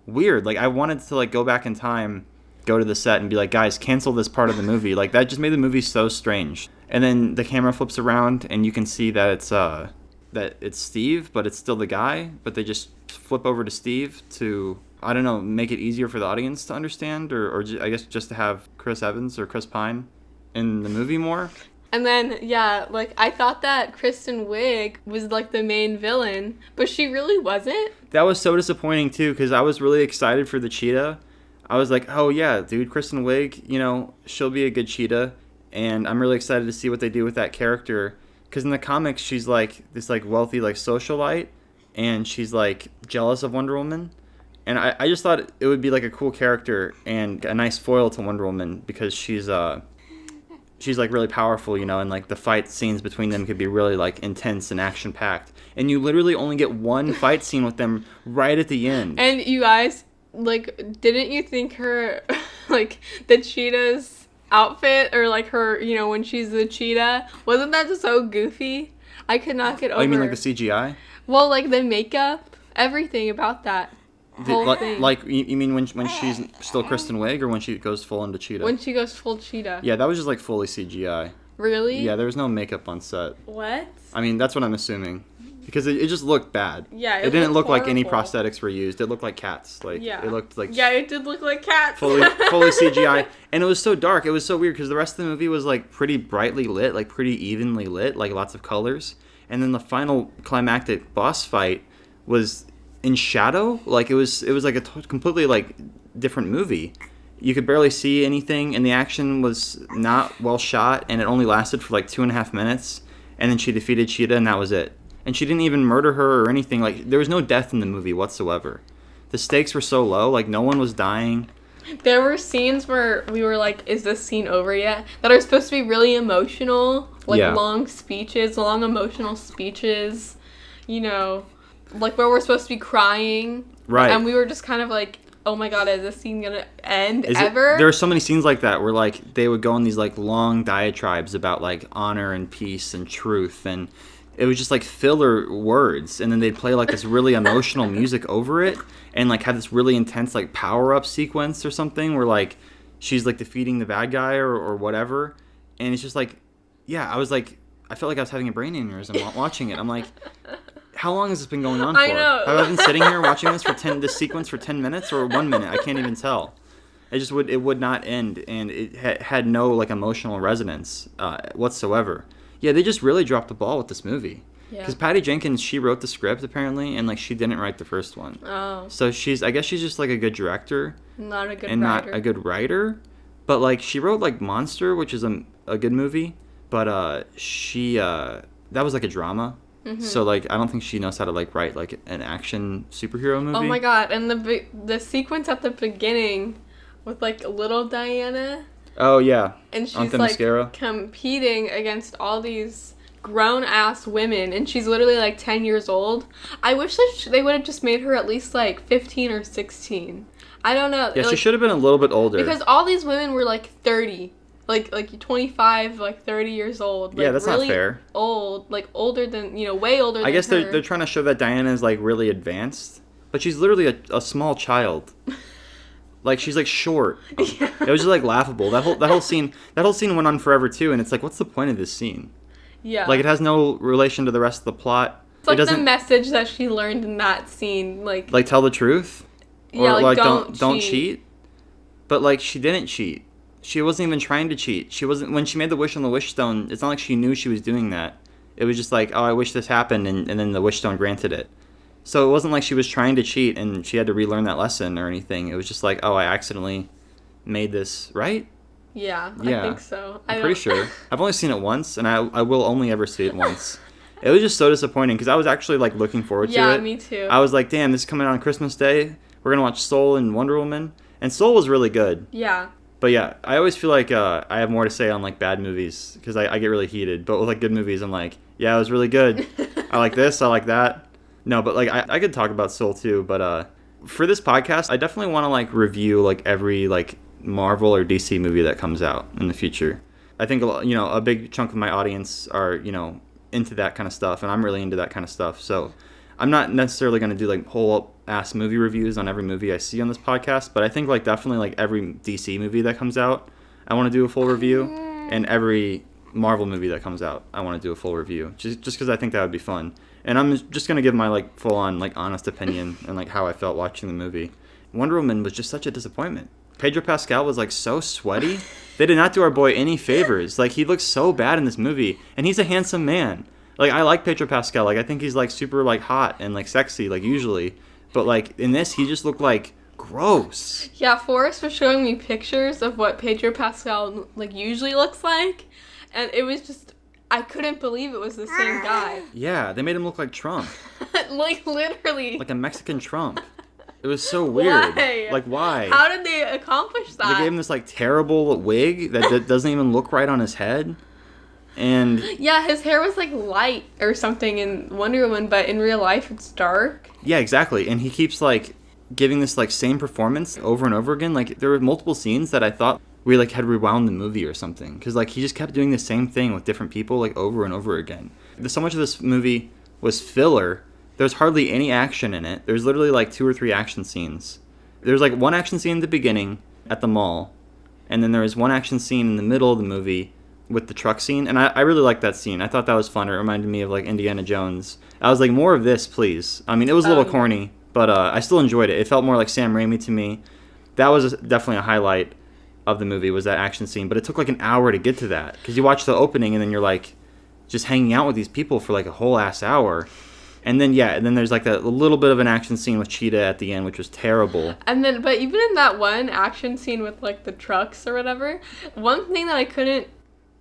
weird. Like, I wanted to, like, go back in time, go to the set and be like, guys, cancel this part of the movie. Like, that just made the movie so strange. And then the camera flips around and you can see that it's Steve, but it's still the guy. But they just flip over to Steve to, I don't know, make it easier for the audience to understand, or I guess just to have Chris Evans or Chris Pine in the movie more. And then, yeah, like, I thought that Kristen Wiig was, like, the main villain, but she really wasn't. That was so disappointing, too, because I was really excited for the cheetah. I was like, oh, yeah, dude, Kristen Wiig, you know, she'll be a good cheetah, and I'm really excited to see what they do with that character, because in the comics, she's, like, this, like, wealthy, like, socialite, and she's, like, jealous of Wonder Woman, and I just thought it would be, like, a cool character and a nice foil to Wonder Woman, because she's like really powerful, you know, and like the fight scenes between them could be really like intense and action packed. And you literally only get one fight scene with them right at the end. And you guys, like, didn't you think her, like, the cheetah's outfit, or like her, you know, when she's the cheetah, wasn't that just so goofy? I could not get over. Oh, you mean like the CGI? Well, like the makeup, everything about that. Whole thing. Like you mean when she's still Kristen Wiig, or when she goes full into cheetah? When she goes full cheetah. Yeah, that was just like fully CGI. Really? Yeah, there was no makeup on set. What? I mean, that's what I'm assuming. Because it just looked bad. Yeah, it didn't look horrible. like any prosthetics were used. It looked like cats. Like, yeah. It looked like... Yeah, it did look like cats. Fully CGI. And it was so dark. It was so weird because the rest of the movie was like pretty brightly lit, like pretty evenly lit, like lots of colors. And then the final climactic boss fight was in shadow. Like it was like a completely like different movie. You could barely see anything, and the action was not well shot, and it only lasted for like 2.5 minutes. And then she defeated Cheetah, and that was it. And she didn't even murder her or anything. Like, there was no death in the movie whatsoever. The stakes were so low. Like, no one was dying. There were scenes where we were like, is this scene over yet? That are supposed to be really emotional. Like, Yeah. long emotional speeches. You know, like where we're supposed to be crying. Right. And we were just kind of like, oh my god, is this scene gonna end ever? There are so many scenes like that where, like, they would go on these, like, long diatribes about, like, honor and peace and truth, and it was just, like, filler words, and then they'd play, like, this really emotional music over it, and, like, have this really intense, like, power-up sequence or something where, like, she's, like, defeating the bad guy or whatever, and it's just, like, yeah, I felt like I was having a brain aneurysm watching it. I'm like, how long has this been going on for? I know. Have I been sitting here watching this sequence for 10 minutes or 1 minute? I can't even tell. It would not end, and it had no, like, emotional resonance whatsoever. Yeah, they just really dropped the ball with this movie. Yeah. Because Patty Jenkins, she wrote the script apparently, and like she didn't write the first one. Oh. So I guess she's just like a good director. Not a good and writer. not a good writer. But like she wrote like Monster, which is a good movie. But that was like a drama. Mm-hmm. So like I don't think she knows how to like write like an action superhero movie. Oh my god! And the sequence at the beginning with like little Diana. Oh yeah. And she's like competing against all these grown-ass women, and she's literally like 10 years old. I wish that they would have just made her at least like 15 or 16. I don't know. Yeah, like, she should have been a little bit older. Because all these women were like 30. Like 25, like 30 years old. Like, yeah, that's really not fair. Old, like older than, way older than I guess her. they're trying to show that Diana is like really advanced, but she's literally a small child. Like she's like short. Yeah. It was just like laughable. That whole scene went on forever too, and it's like, what's the point of this scene? Yeah. Like it has no relation to the rest of the plot. It's like the message that she learned in that scene, like tell the truth, or yeah, like don't cheat. But like she didn't cheat. She wasn't even trying to cheat. She wasn't, when she made the wish on the wish stone. It's not like she knew she was doing that. It was just like, oh, I wish this happened, and then the wish stone granted it. So it wasn't like she was trying to cheat and she had to relearn that lesson or anything. It was just like, oh, I accidentally made this, right? Yeah, I think so. I'm pretty sure. I've only seen it once, and I will only ever see it once. It was just so disappointing because I was actually like looking forward to it. Yeah, me too. I was like, damn, this is coming out on Christmas Day. We're going to watch Soul and Wonder Woman. And Soul was really good. Yeah. But yeah, I always feel like I have more to say on like bad movies because I get really heated. But with like good movies, I'm like, yeah, it was really good. I like this, I like that. No, but like I could talk about Soul too, but for this podcast, I definitely want to like review like every like Marvel or DC movie that comes out in the future. I think a big chunk of my audience are into that kind of stuff, and I'm really into that kind of stuff. So I'm not necessarily going to do like whole ass movie reviews on every movie I see on this podcast, but I think like definitely like every DC movie that comes out, I want to do a full review, and every Marvel movie that comes out, I want to do a full review, just because I think that would be fun. And I'm just going to give my like full on like honest opinion and like how I felt watching the movie. Wonder Woman was just such a disappointment. Pedro Pascal was like so sweaty. They did not do our boy any favors. Like he looks so bad in this movie, and he's a handsome man. Like I like Pedro Pascal. Like I think he's like super like hot and like sexy like usually, but like in this he just looked like gross. Yeah, Forrest was showing me pictures of what Pedro Pascal like usually looks like, and it was just I couldn't believe it was the same guy. Yeah, they made him look like Trump. Like literally. Like a Mexican Trump. It was so weird. Why? Like, why? How did they accomplish that? They gave him this, like, terrible wig that doesn't even look right on his head. And... yeah, his hair was, like, light or something in Wonder Woman, but in real life it's dark. Yeah, exactly. And he keeps, like, giving this, like, same performance over and over again. Like, there were multiple scenes that I thought we, like, had rewound the movie or something. Because, like, he just kept doing the same thing with different people, like, over and over again. So much of this movie was filler. There's hardly any action in it. There's literally like 2 or 3 action scenes. There's like one action scene at the beginning at the mall, and then there was one action scene in the middle of the movie with the truck scene, and I really liked that scene. I thought that was fun. It reminded me of like Indiana Jones. I was like, more of this, please. I mean, it was a little corny, but I still enjoyed it. It felt more like Sam Raimi to me. That was definitely a highlight of the movie, was that action scene, but it took like an hour to get to that, because you watch the opening and then you're like just hanging out with these people for like a whole ass hour. And then there's like a little bit of an action scene with Cheetah at the end, which was terrible. And then, but even in that one action scene with like the trucks or whatever, one thing that I couldn't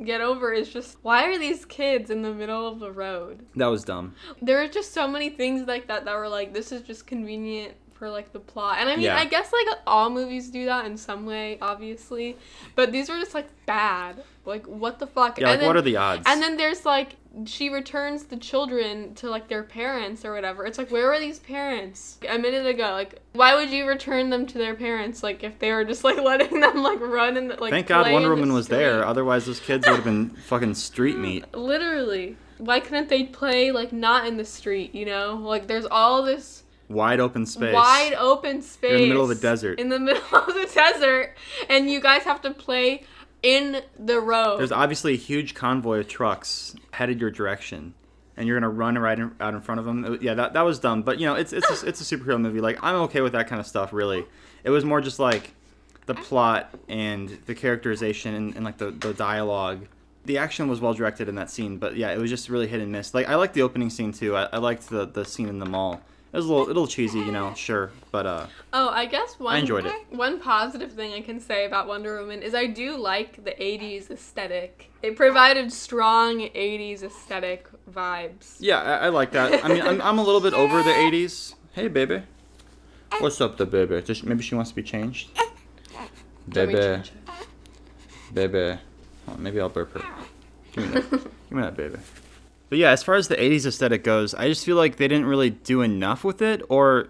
get over is just, why are these kids in the middle of the road? That was dumb. There are just so many things like that were like, this is just convenient for like the plot. And I mean, I guess like all movies do that in some way, obviously, but these were just like bad. Like, what the fuck? Yeah, like, what are the odds? And then there's like, she returns the children to like their parents or whatever. It's like, where were these parents a minute ago? Like, why would you return them to their parents? Like, if they were just like letting them like run and like thank God Wonder Woman was there. Otherwise, those kids would have been fucking street meat. Literally. Why couldn't they play like not in the street? You know, like there's all this wide open space. You're in the middle of the desert. In the middle of the desert, and you guys have to play in the road. There's obviously a huge convoy of trucks headed your direction, and you're gonna run right out in front of them. Yeah, that was dumb. But it's a superhero movie. Like, I'm okay with that kind of stuff. Really, it was more just like the plot and the characterization and like the dialogue. The action was well directed in that scene, but yeah, it was just really hit and miss. Like, I liked the opening scene too. I liked the scene in the mall. It was a little cheesy, sure, but I guess I enjoyed it. One positive thing I can say about Wonder Woman is I do like the 80s aesthetic. It provided strong 80s aesthetic vibes. Yeah, I like that. I mean, I'm a little bit over the 80s. Hey, baby. What's up, the baby? Maybe she wants to be changed? Baby. Baby. Oh, maybe I'll burp her. Give me that. Give me that, baby. But yeah, as far as the 80s aesthetic goes, I just feel like they didn't really do enough with it, or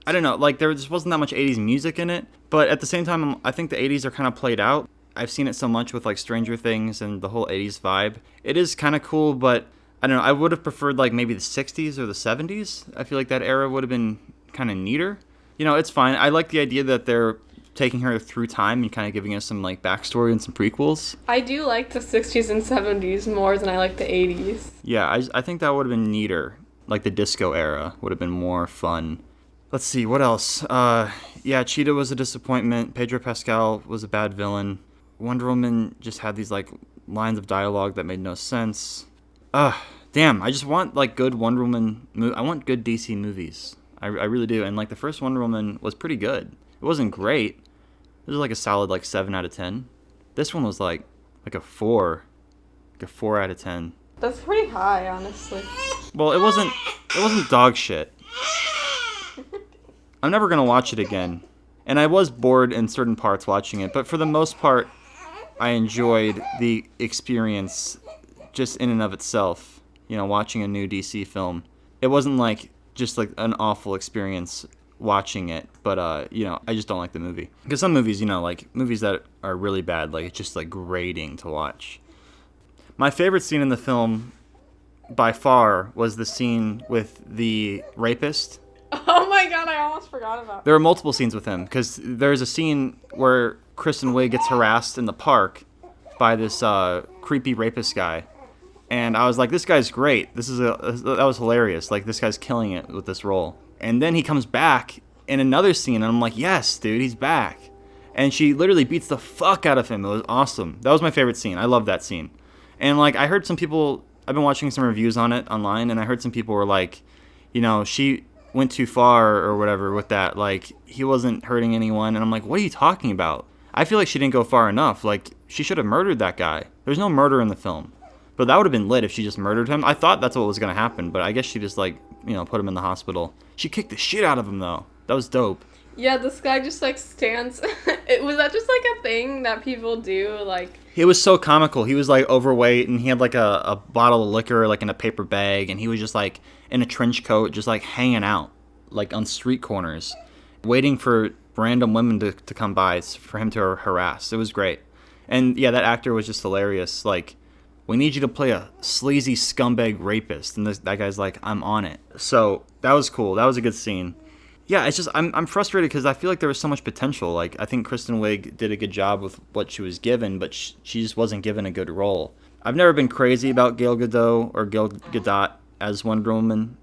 I don't know, like there just wasn't that much 80s music in it. But at the same time, I think the 80s are kind of played out. I've seen it so much with like Stranger Things and the whole 80s vibe. It is kind of cool, but I don't know, I would have preferred like maybe the 60s or the 70s. I feel like that era would have been kind of neater. It's fine. I like the idea that they're taking her through time and kind of giving us some like backstory and some prequels. I do like the 60s and 70s more than I like the 80s. Yeah, I think that would have been neater. Like the disco era would have been more fun. Let's see, what else? Yeah, Cheetah was a disappointment. Pedro Pascal was a bad villain. Wonder Woman just had these like lines of dialogue that made no sense. Damn, I just want like good Wonder Woman I want good DC movies. I really do. And like the first Wonder Woman was pretty good. It wasn't great. It was like a solid like 7 out of 10. This one was like a 4. Like a 4 out of 10. That's pretty high, honestly. Well, it wasn't dog shit. I'm never going to watch it again. And I was bored in certain parts watching it, but for the most part, I enjoyed the experience just in and of itself. watching a new DC film. It wasn't like just like an awful experience watching it, but I just don't like the movie. Because some movies, like movies that are really bad, like it's just like grating to watch. My favorite scene in the film by far was the scene with the rapist. Oh my god, I almost forgot about that. There are multiple scenes with him, because there's a scene where Kristen Wiig gets harassed in the park by this creepy rapist guy. And I was like, this guy's great. That was hilarious. Like, this guy's killing it with this role. And then he comes back in another scene, and I'm like, yes, dude, he's back. And she literally beats the fuck out of him. It was awesome. That was my favorite scene. I love that scene. And, like, I heard some people, I've been watching some reviews on it online, and I heard some people were like, she went too far or whatever with that. Like, he wasn't hurting anyone. And I'm like, what are you talking about? I feel like she didn't go far enough. Like, she should have murdered that guy. There's no murder in the film. But that would have been lit if she just murdered him. I thought that's what was going to happen, but I guess she just, like, put him in the hospital. She kicked the shit out of him, though. That was dope. Yeah, this guy just, like, stands... Was that just, like, a thing that people do, like... It was so comical. He was, like, overweight, and he had, like, a bottle of liquor, like, in a paper bag, and he was just, like, in a trench coat, just, like, hanging out, like, on street corners, waiting for random women to come by for him to harass. It was great. And, yeah, that actor was just hilarious. Like, we need you to play a sleazy scumbag rapist. And that guy's like, I'm on it. So that was cool. That was a good scene. Yeah, it's just, I'm frustrated because I feel like there was so much potential. Like, I think Kristen Wiig did a good job with what she was given, but she just wasn't given a good role. I've never been crazy about Gal Gadot or Gal Gadot as Wonder Woman,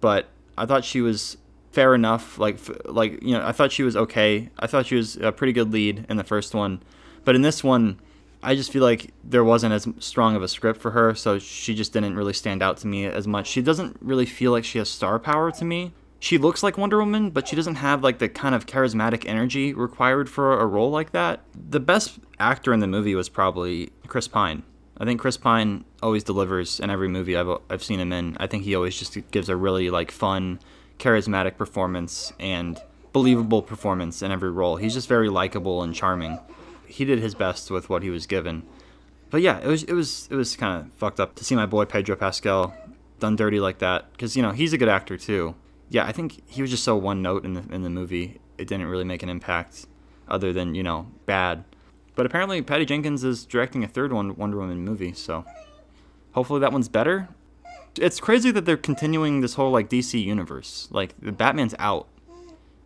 but I thought she was fair enough. I thought she was okay. I thought she was a pretty good lead in the first one. But in this one, I just feel like there wasn't as strong of a script for her, so she just didn't really stand out to me as much. She doesn't really feel like she has star power to me. She looks like Wonder Woman, but she doesn't have like the kind of charismatic energy required for a role like that. The best actor in the movie was probably Chris Pine. I think Chris Pine always delivers in every movie I've seen him in. I think he always just gives a really like fun, charismatic performance and believable performance in every role. He's just very likable and charming. He did his best with what he was given. But yeah, it was kind of fucked up to see my boy Pedro Pascal done dirty like that, because he's a good actor too. Yeah, I think he was just so one note in the movie. It didn't really make an impact other than bad. But apparently Patty Jenkins is directing a third Wonder Woman movie, so hopefully that one's better. It's crazy that they're continuing this whole like DC universe. Like, the Batman's out,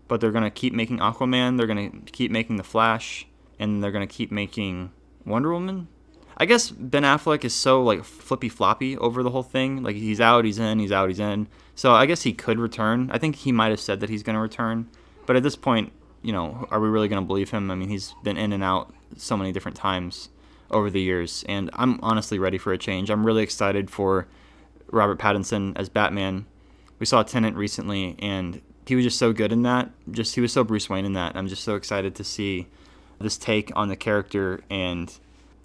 but they're gonna keep making Aquaman. They're gonna keep making the Flash. And they're going to keep making Wonder Woman. I guess Ben Affleck is so, like, flippy-floppy over the whole thing. Like, he's out, he's in, he's out, he's in. So I guess he could return. I think he might have said that he's going to return. But at this point, are we really going to believe him? I mean, he's been in and out so many different times over the years. And I'm honestly ready for a change. I'm really excited for Robert Pattinson as Batman. We saw Tenet recently, and he was just so good in that. He was so Bruce Wayne in that. I'm just so excited to see this take on the character, and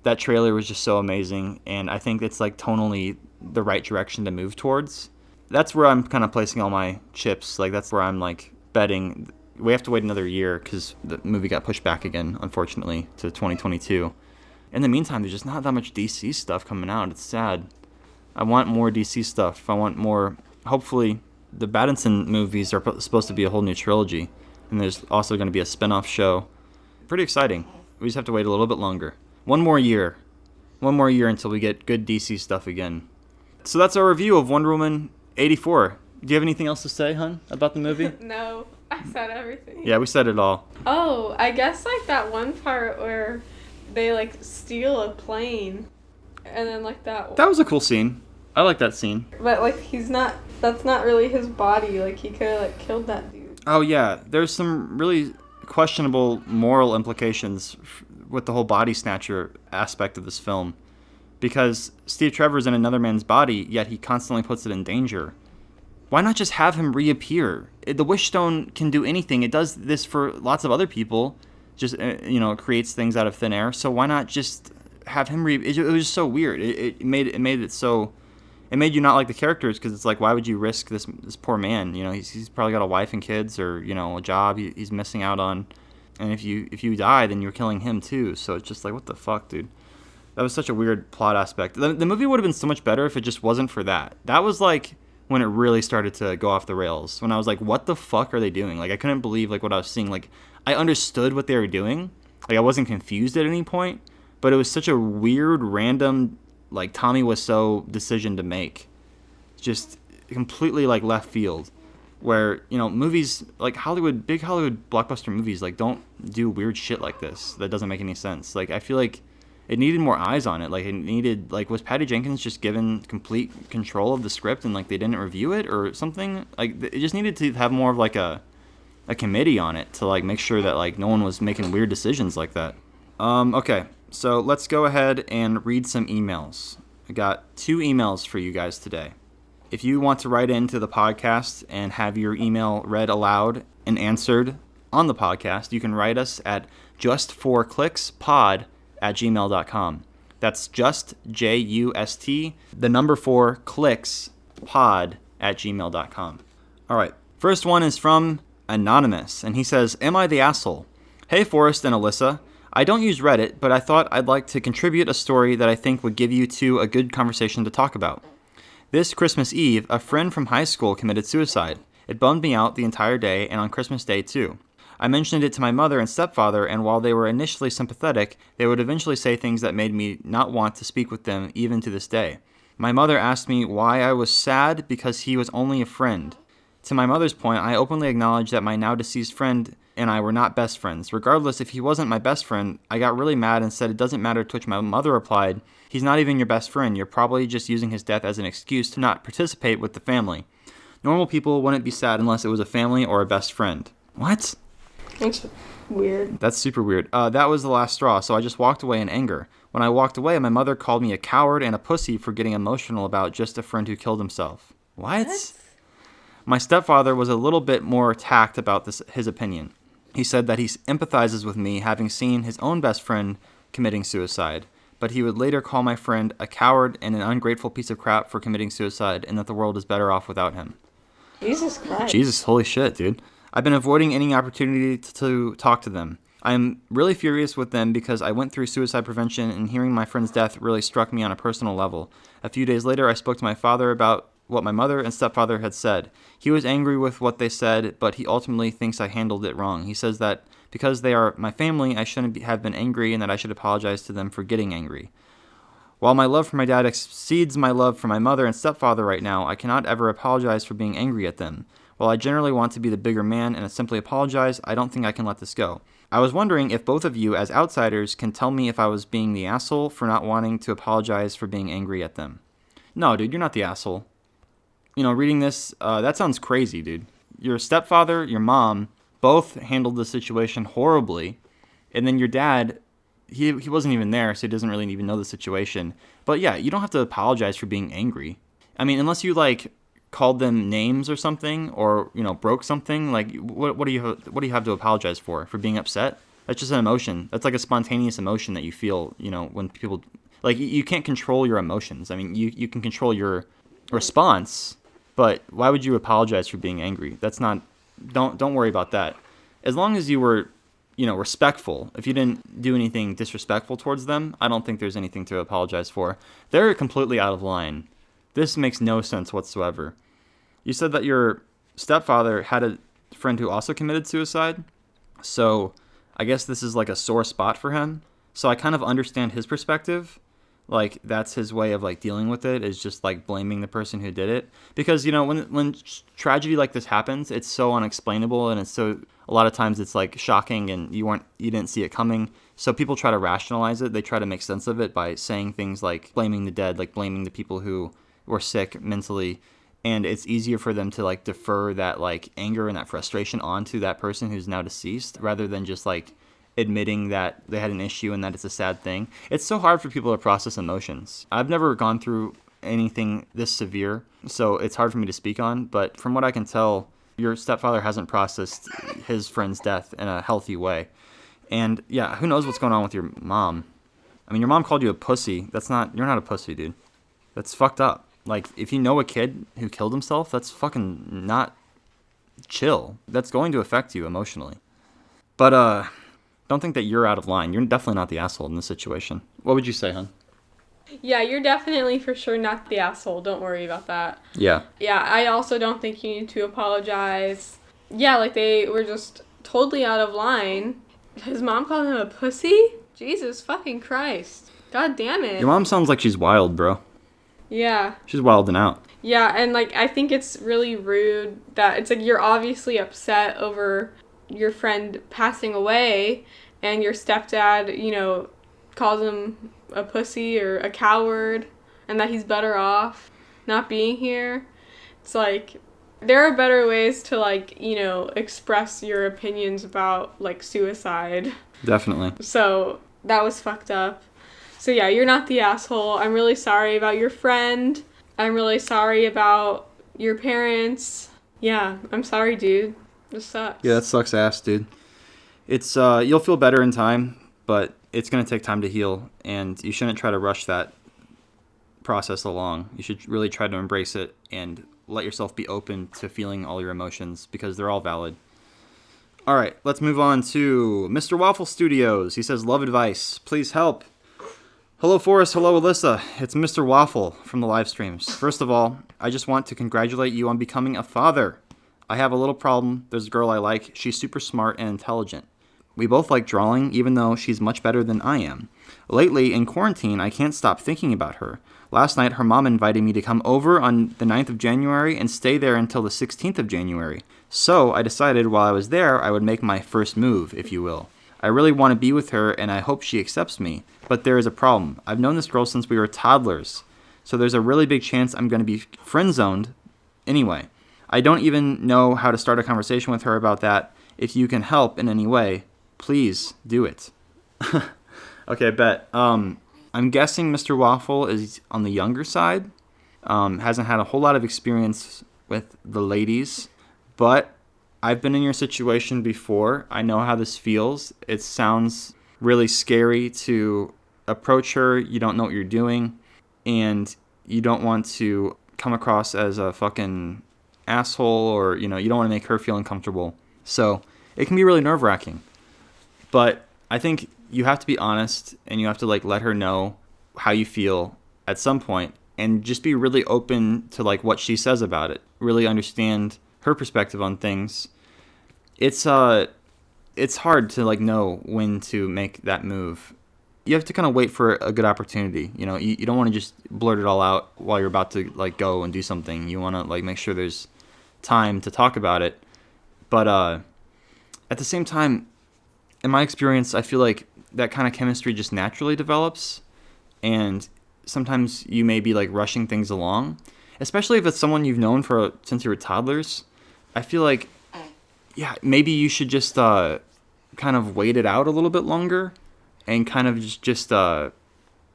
that trailer was just so amazing, and I think it's like tonally the right direction to move towards. That's where I'm kind of placing all my chips. Like, that's where I'm like betting. We have to wait another year because the movie got pushed back again, unfortunately, to 2022. In the meantime, there's just not that much DC stuff coming out. It's sad. I want more DC stuff. I want more. Hopefully the Pattinson movies are supposed to be a whole new trilogy, and there's also going to be a spin-off show. Pretty exciting. We just have to wait a little bit longer. One more year until we get good DC stuff again. So that's our review of Wonder Woman 84. Do you have anything else to say, hun, about the movie? No, I said everything. Yeah, we said it all. Oh, I guess like that one part where they like steal a plane, and then like that was a cool scene. I like that scene. But like that's not really his body. Like, he could have like killed that dude. Oh yeah, there's some really questionable moral implications with the whole body snatcher aspect of this film, because Steve Trevor's in another man's body, yet he constantly puts it in danger. Why not just have him reappear? The Wish Stone can do anything. It does this for lots of other people. Just it creates things out of thin air. So why not just have him it was just so weird. It made it so. It made you not like the characters, because it's like, why would you risk this poor man? He's probably got a wife and kids, or a job he's missing out on, and if you die, then you're killing him too. So it's just like, what the fuck, dude? That was such a weird plot aspect. The movie would have been so much better if it just wasn't for that. That was like when it really started to go off the rails. When I was like, what the fuck are they doing? Like, I couldn't believe like what I was seeing. Like, I understood what they were doing. Like, I wasn't confused at any point. But it was such a weird, random, like, Tommy Wiseau decision to make. Just completely, like, left field. Where, you know, movies, like, big Hollywood blockbuster movies, like, don't do weird shit like this. That doesn't make any sense. Like, I feel like it needed more eyes on it. Like, it needed, like, was Patty Jenkins just given complete control of the script and, like, they didn't review it or something? Like, it just needed to have more of, like, a committee on it to, like, make sure that, like, no one was making weird decisions like that. Okay. So let's go ahead and read some emails. I got 2 emails for you guys today. If you want to write into the podcast and have your email read aloud and answered on the podcast, you can write us at just4clickspod@gmail.com. That's just JUST, the number 4 clicks pod@gmail.com. All right. First one is from Anonymous, and he says, "Am I the asshole? Hey, Forrest and Alyssa. I don't use Reddit, but I thought I'd like to contribute a story that I think would give you two a good conversation to talk about. This Christmas Eve, a friend from high school committed suicide. It bummed me out the entire day and on Christmas Day too. I mentioned it to my mother and stepfather, and while they were initially sympathetic, they would eventually say things that made me not want to speak with them even to this day. My mother asked me why I was sad because he was only a friend. To my mother's point, I openly acknowledged that my now deceased friend and I were not best friends. Regardless, if he wasn't my best friend, I got really mad and said it doesn't matter, to which my mother replied, he's not even your best friend. You're probably just using his death as an excuse to not participate with the family. Normal people wouldn't be sad unless it was a family or a best friend. What? That's weird. That's super weird. That was the last straw, so I just walked away in anger. When I walked away, my mother called me a coward and a pussy for getting emotional about just a friend who killed himself. What? My stepfather was a little bit more tact about his opinion. He said that he empathizes with me, having seen his own best friend committing suicide, but he would later call my friend a coward and an ungrateful piece of crap for committing suicide, and that the world is better off without him. Jesus Christ. Jesus, holy shit, dude. I've been avoiding any opportunity to talk to them. I'm really furious with them because I went through suicide prevention, and hearing my friend's death really struck me on a personal level. A few days later, I spoke to my father about what my mother and stepfather had said. He was angry with what they said, but he ultimately thinks I handled it wrong. He says that because they are my family, I shouldn't have been angry and that I should apologize to them for getting angry. While my love for my dad exceeds my love for my mother and stepfather right now, I cannot ever apologize for being angry at them. While I generally want to be the bigger man and simply apologize, I don't think I can let this go. I was wondering if both of you, as outsiders, can tell me if I was being the asshole for not wanting to apologize for being angry at them. No, dude, you're not the asshole. You know, reading this, that sounds crazy, dude. Your stepfather, your mom, both handled the situation horribly. And then your dad, he wasn't even there, so he doesn't really even know the situation. But yeah, you don't have to apologize for being angry. I mean, unless you, like, called them names or something, or, you know, broke something, like, what do you have to apologize for being upset? That's just an emotion. That's like a spontaneous emotion that you feel, you know, when people, like, you can't control your emotions. I mean, you can control your response, but why would you apologize for being angry? That's not, don't worry about that. As long as you were, you know, respectful. If you didn't do anything disrespectful towards them, I don't think there's anything to apologize for. They're completely out of line. This makes no sense whatsoever. You said that your stepfather had a friend who also committed suicide, so I guess this is like a sore spot for him. So I kind of understand his perspective. Like, that's his way of, like, dealing with it, is just, like, blaming the person who did it. Because, you know, when tragedy like this happens, it's so unexplainable, and it's so, a lot of times it's, like, shocking, and you didn't see it coming. So people try to rationalize it. They try to make sense of it by saying things like blaming the dead, like blaming the people who were sick mentally. And it's easier for them to, like, defer that, like, anger and that frustration onto that person who's now deceased, rather than just, like, admitting that they had an issue and that it's a sad thing. It's so hard for people to process emotions. I've never gone through anything this severe, so it's hard for me to speak on, but from what I can tell, your stepfather hasn't processed his friend's death in a healthy way. And yeah, who knows what's going on with your mom? I mean, your mom called you a pussy. You're not a pussy, dude. That's fucked up. Like, if you know a kid who killed himself, that's fucking not chill. That's going to affect you emotionally. But, don't think that you're out of line. You're definitely not the asshole in this situation. What would you say, hon? Yeah, you're definitely for sure not the asshole. Don't worry about that. Yeah. Yeah, I also don't think you need to apologize. Yeah, like they were just totally out of line. His mom called him a pussy? Jesus fucking Christ. God damn it. Your mom sounds like she's wild, bro. Yeah. She's wilding out. Yeah, and like I think it's really rude that it's like you're obviously upset over your friend passing away and your stepdad, calls him a pussy or a coward and that he's better off not being here. It's like there are better ways to express your opinions about like suicide. Definitely. So that was fucked up. So yeah, you're not the asshole. I'm really sorry about your friend. I'm really sorry about your parents. Yeah, I'm sorry, dude. This sucks. Yeah, that sucks ass, dude. It's you'll feel better in time, but it's going to take time to heal, and you shouldn't try to rush that process along. You should really try to embrace it and let yourself be open to feeling all your emotions because they're all valid. All right, let's move on to Mr. Waffle Studios. He says, love advice. Please help. Hello, Forrest. Hello, Alyssa. It's Mr. Waffle from the live streams. First of all, I just want to congratulate you on becoming a father. I have a little problem. There's a girl I like. She's super smart and intelligent. We both like drawing, even though she's much better than I am. Lately, in quarantine, I can't stop thinking about her. Last night, her mom invited me to come over on the 9th of January and stay there until the 16th of January. So, I decided while I was there, I would make my first move, if you will. I really want to be with her, and I hope she accepts me. But there is a problem. I've known this girl since we were toddlers. So there's a really big chance I'm going to be friend-zoned anyway. I don't even know how to start a conversation with her about that. If you can help in any way, please do it. Okay, bet. I'm guessing Mr. Waffle is on the younger side. Hasn't had a whole lot of experience with the ladies. But I've been in your situation before. I know how this feels. It sounds really scary to approach her. You don't know what you're doing. And you don't want to come across as a fucking asshole or, you don't want to make her feel uncomfortable. So it can be really nerve-wracking. But I think you have to be honest and you have to let her know how you feel at some point and just be really open to what she says about it. Really understand her perspective on things. It's hard to know when to make that move. You have to kind of wait for a good opportunity. You don't want to just blurt it all out while you're about to go and do something. You want to make sure there's time to talk about it. But at the same time, in my experience, I feel like that kind of chemistry just naturally develops, and sometimes you may be rushing things along, especially if it's someone you've known since you were toddlers. I feel like, yeah, maybe you should just kind of wait it out a little bit longer and kind of just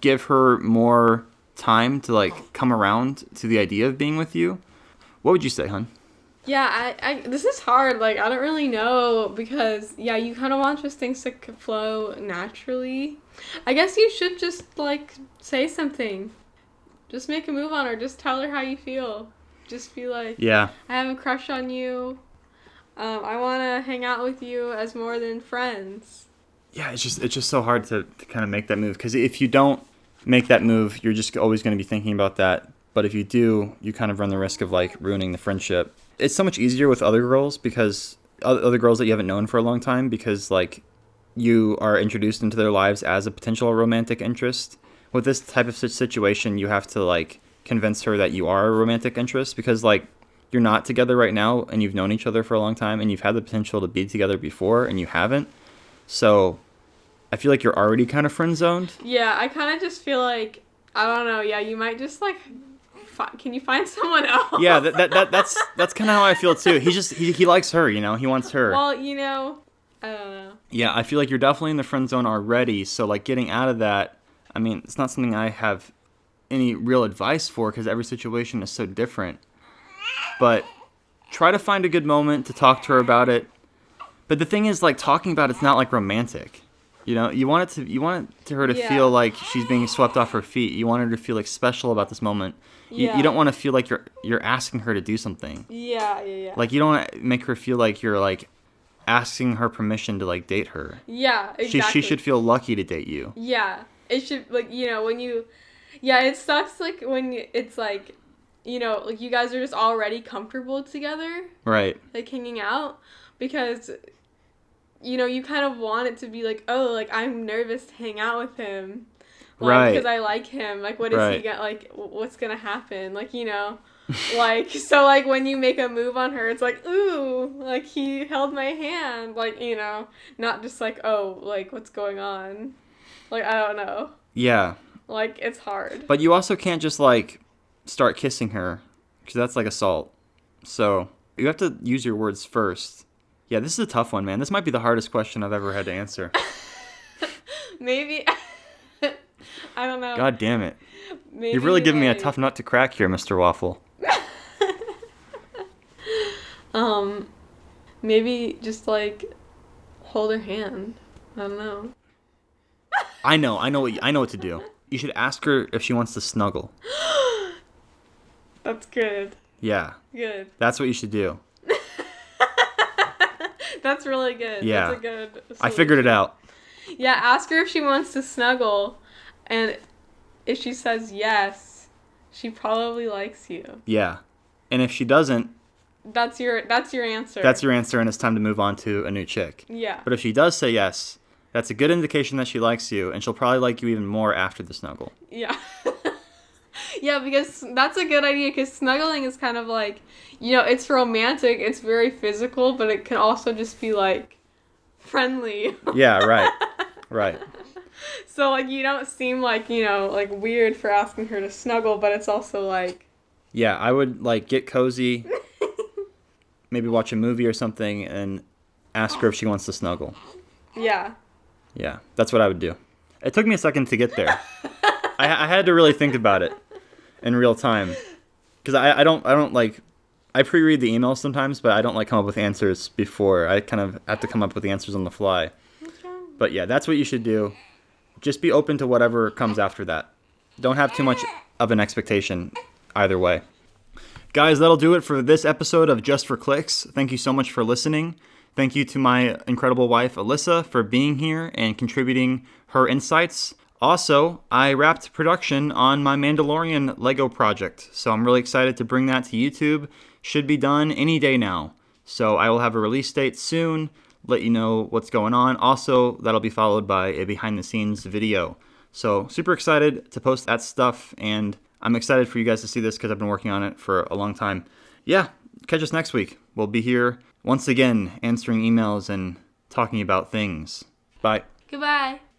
give her more time to come around to the idea of being with you. What would you say, hun? Yeah, I this is hard. I don't really know because, yeah, you kind of want just things to flow naturally. I guess you should just, say something. Just make a move on her. Just tell her how you feel. Just be like, yeah, I have a crush on you. I want to hang out with you as more than friends. Yeah, it's just so hard to kind of make that move. Because if you don't make that move, you're just always going to be thinking about that. But if you do, you kind of run the risk of, ruining the friendship. It's so much easier with other girls because other girls that you haven't known for a long time because, you are introduced into their lives as a potential romantic interest. With this type of situation, you have to, convince her that you are a romantic interest because, you're not together right now and you've known each other for a long time and you've had the potential to be together before and you haven't. So I feel like you're already kind of friend-zoned. Yeah, I kind of just feel I don't know, yeah, you might just, can you find someone else? Yeah, that's kind of how I feel too. He likes her, he wants her. Well, I don't know. Yeah, I feel like you're definitely in the friend zone already. So getting out of that, I mean, it's not something I have any real advice for because every situation is so different. But try to find a good moment to talk to her about it. But the thing is, talking about it's not romantic. You want her to feel like she's being swept off her feet. You want her to feel special about this moment. You don't want to feel like you're asking her to do something. Yeah. You don't want to make her feel like you're asking her permission to date her. Yeah, exactly. She should feel lucky to date you. Yeah, it should when you. Yeah, it sucks like when it's like, like you guys are just already comfortable together, Right. like hanging out, because you kind of want it to be like, oh, like I'm nervous to hang out with him, like because Right. I like him. Like, what is he Right. gonna like? What's gonna happen? Like, like so like when you make a move on her, it's like, ooh, like he held my hand, like not just like, oh, like what's going on? Like I don't know. Yeah. Like it's hard. But you also can't just like start kissing her because that's like assault. So you have to use your words first. Yeah, this is a tough one, man. This might be the hardest question I've ever had to answer. Maybe. I don't know. God damn it. Maybe You've really given me a like, tough nut to crack here, Mr. Waffle. Maybe just like hold her hand. I don't know. I know what to do. You should ask her if she wants to snuggle. That's good. Yeah. Good. That's what you should do. That's really good. Yeah. That's a good solution. I figured it out. Yeah, ask her if she wants to snuggle, and if she says yes, she probably likes you. Yeah. And if she doesn't, That's your answer. that's your answer and it's time to move on to a new chick. Yeah. But if she does say yes, that's a good indication that she likes you, and she'll probably like you even more after the snuggle. Yeah. Yeah, because that's a good idea, because snuggling is kind of like, it's romantic, it's very physical, but it can also just be like friendly. Yeah, right. Right. So like you don't seem like, like weird for asking her to snuggle, but it's also like, Yeah, I would like get cozy, maybe watch a movie or something, and ask her if she wants to snuggle. yeah. Yeah, that's what I would do. It took me a second to get there. I had to really think about it in real time, because I don't like, I pre-read the emails sometimes, but I don't like come up with answers before. I kind of have to come up with the answers on the fly. But yeah, that's what you should do. Just be open to whatever comes after that. Don't have too much of an expectation either way. Guys, that'll do it for this episode of Just for Clicks. Thank you so much for listening. Thank you to my incredible wife, Alyssa, for being here and contributing her insights. Also, I wrapped production on my Mandalorian Lego project, so I'm really excited to bring that to YouTube. Should be done any day now. So I will have a release date soon, let you know what's going on. Also, that'll be followed by a behind-the-scenes video. So super excited to post that stuff, and I'm excited for you guys to see this because I've been working on it for a long time. Yeah, catch us next week. We'll be here once again answering emails and talking about things. Bye. Goodbye.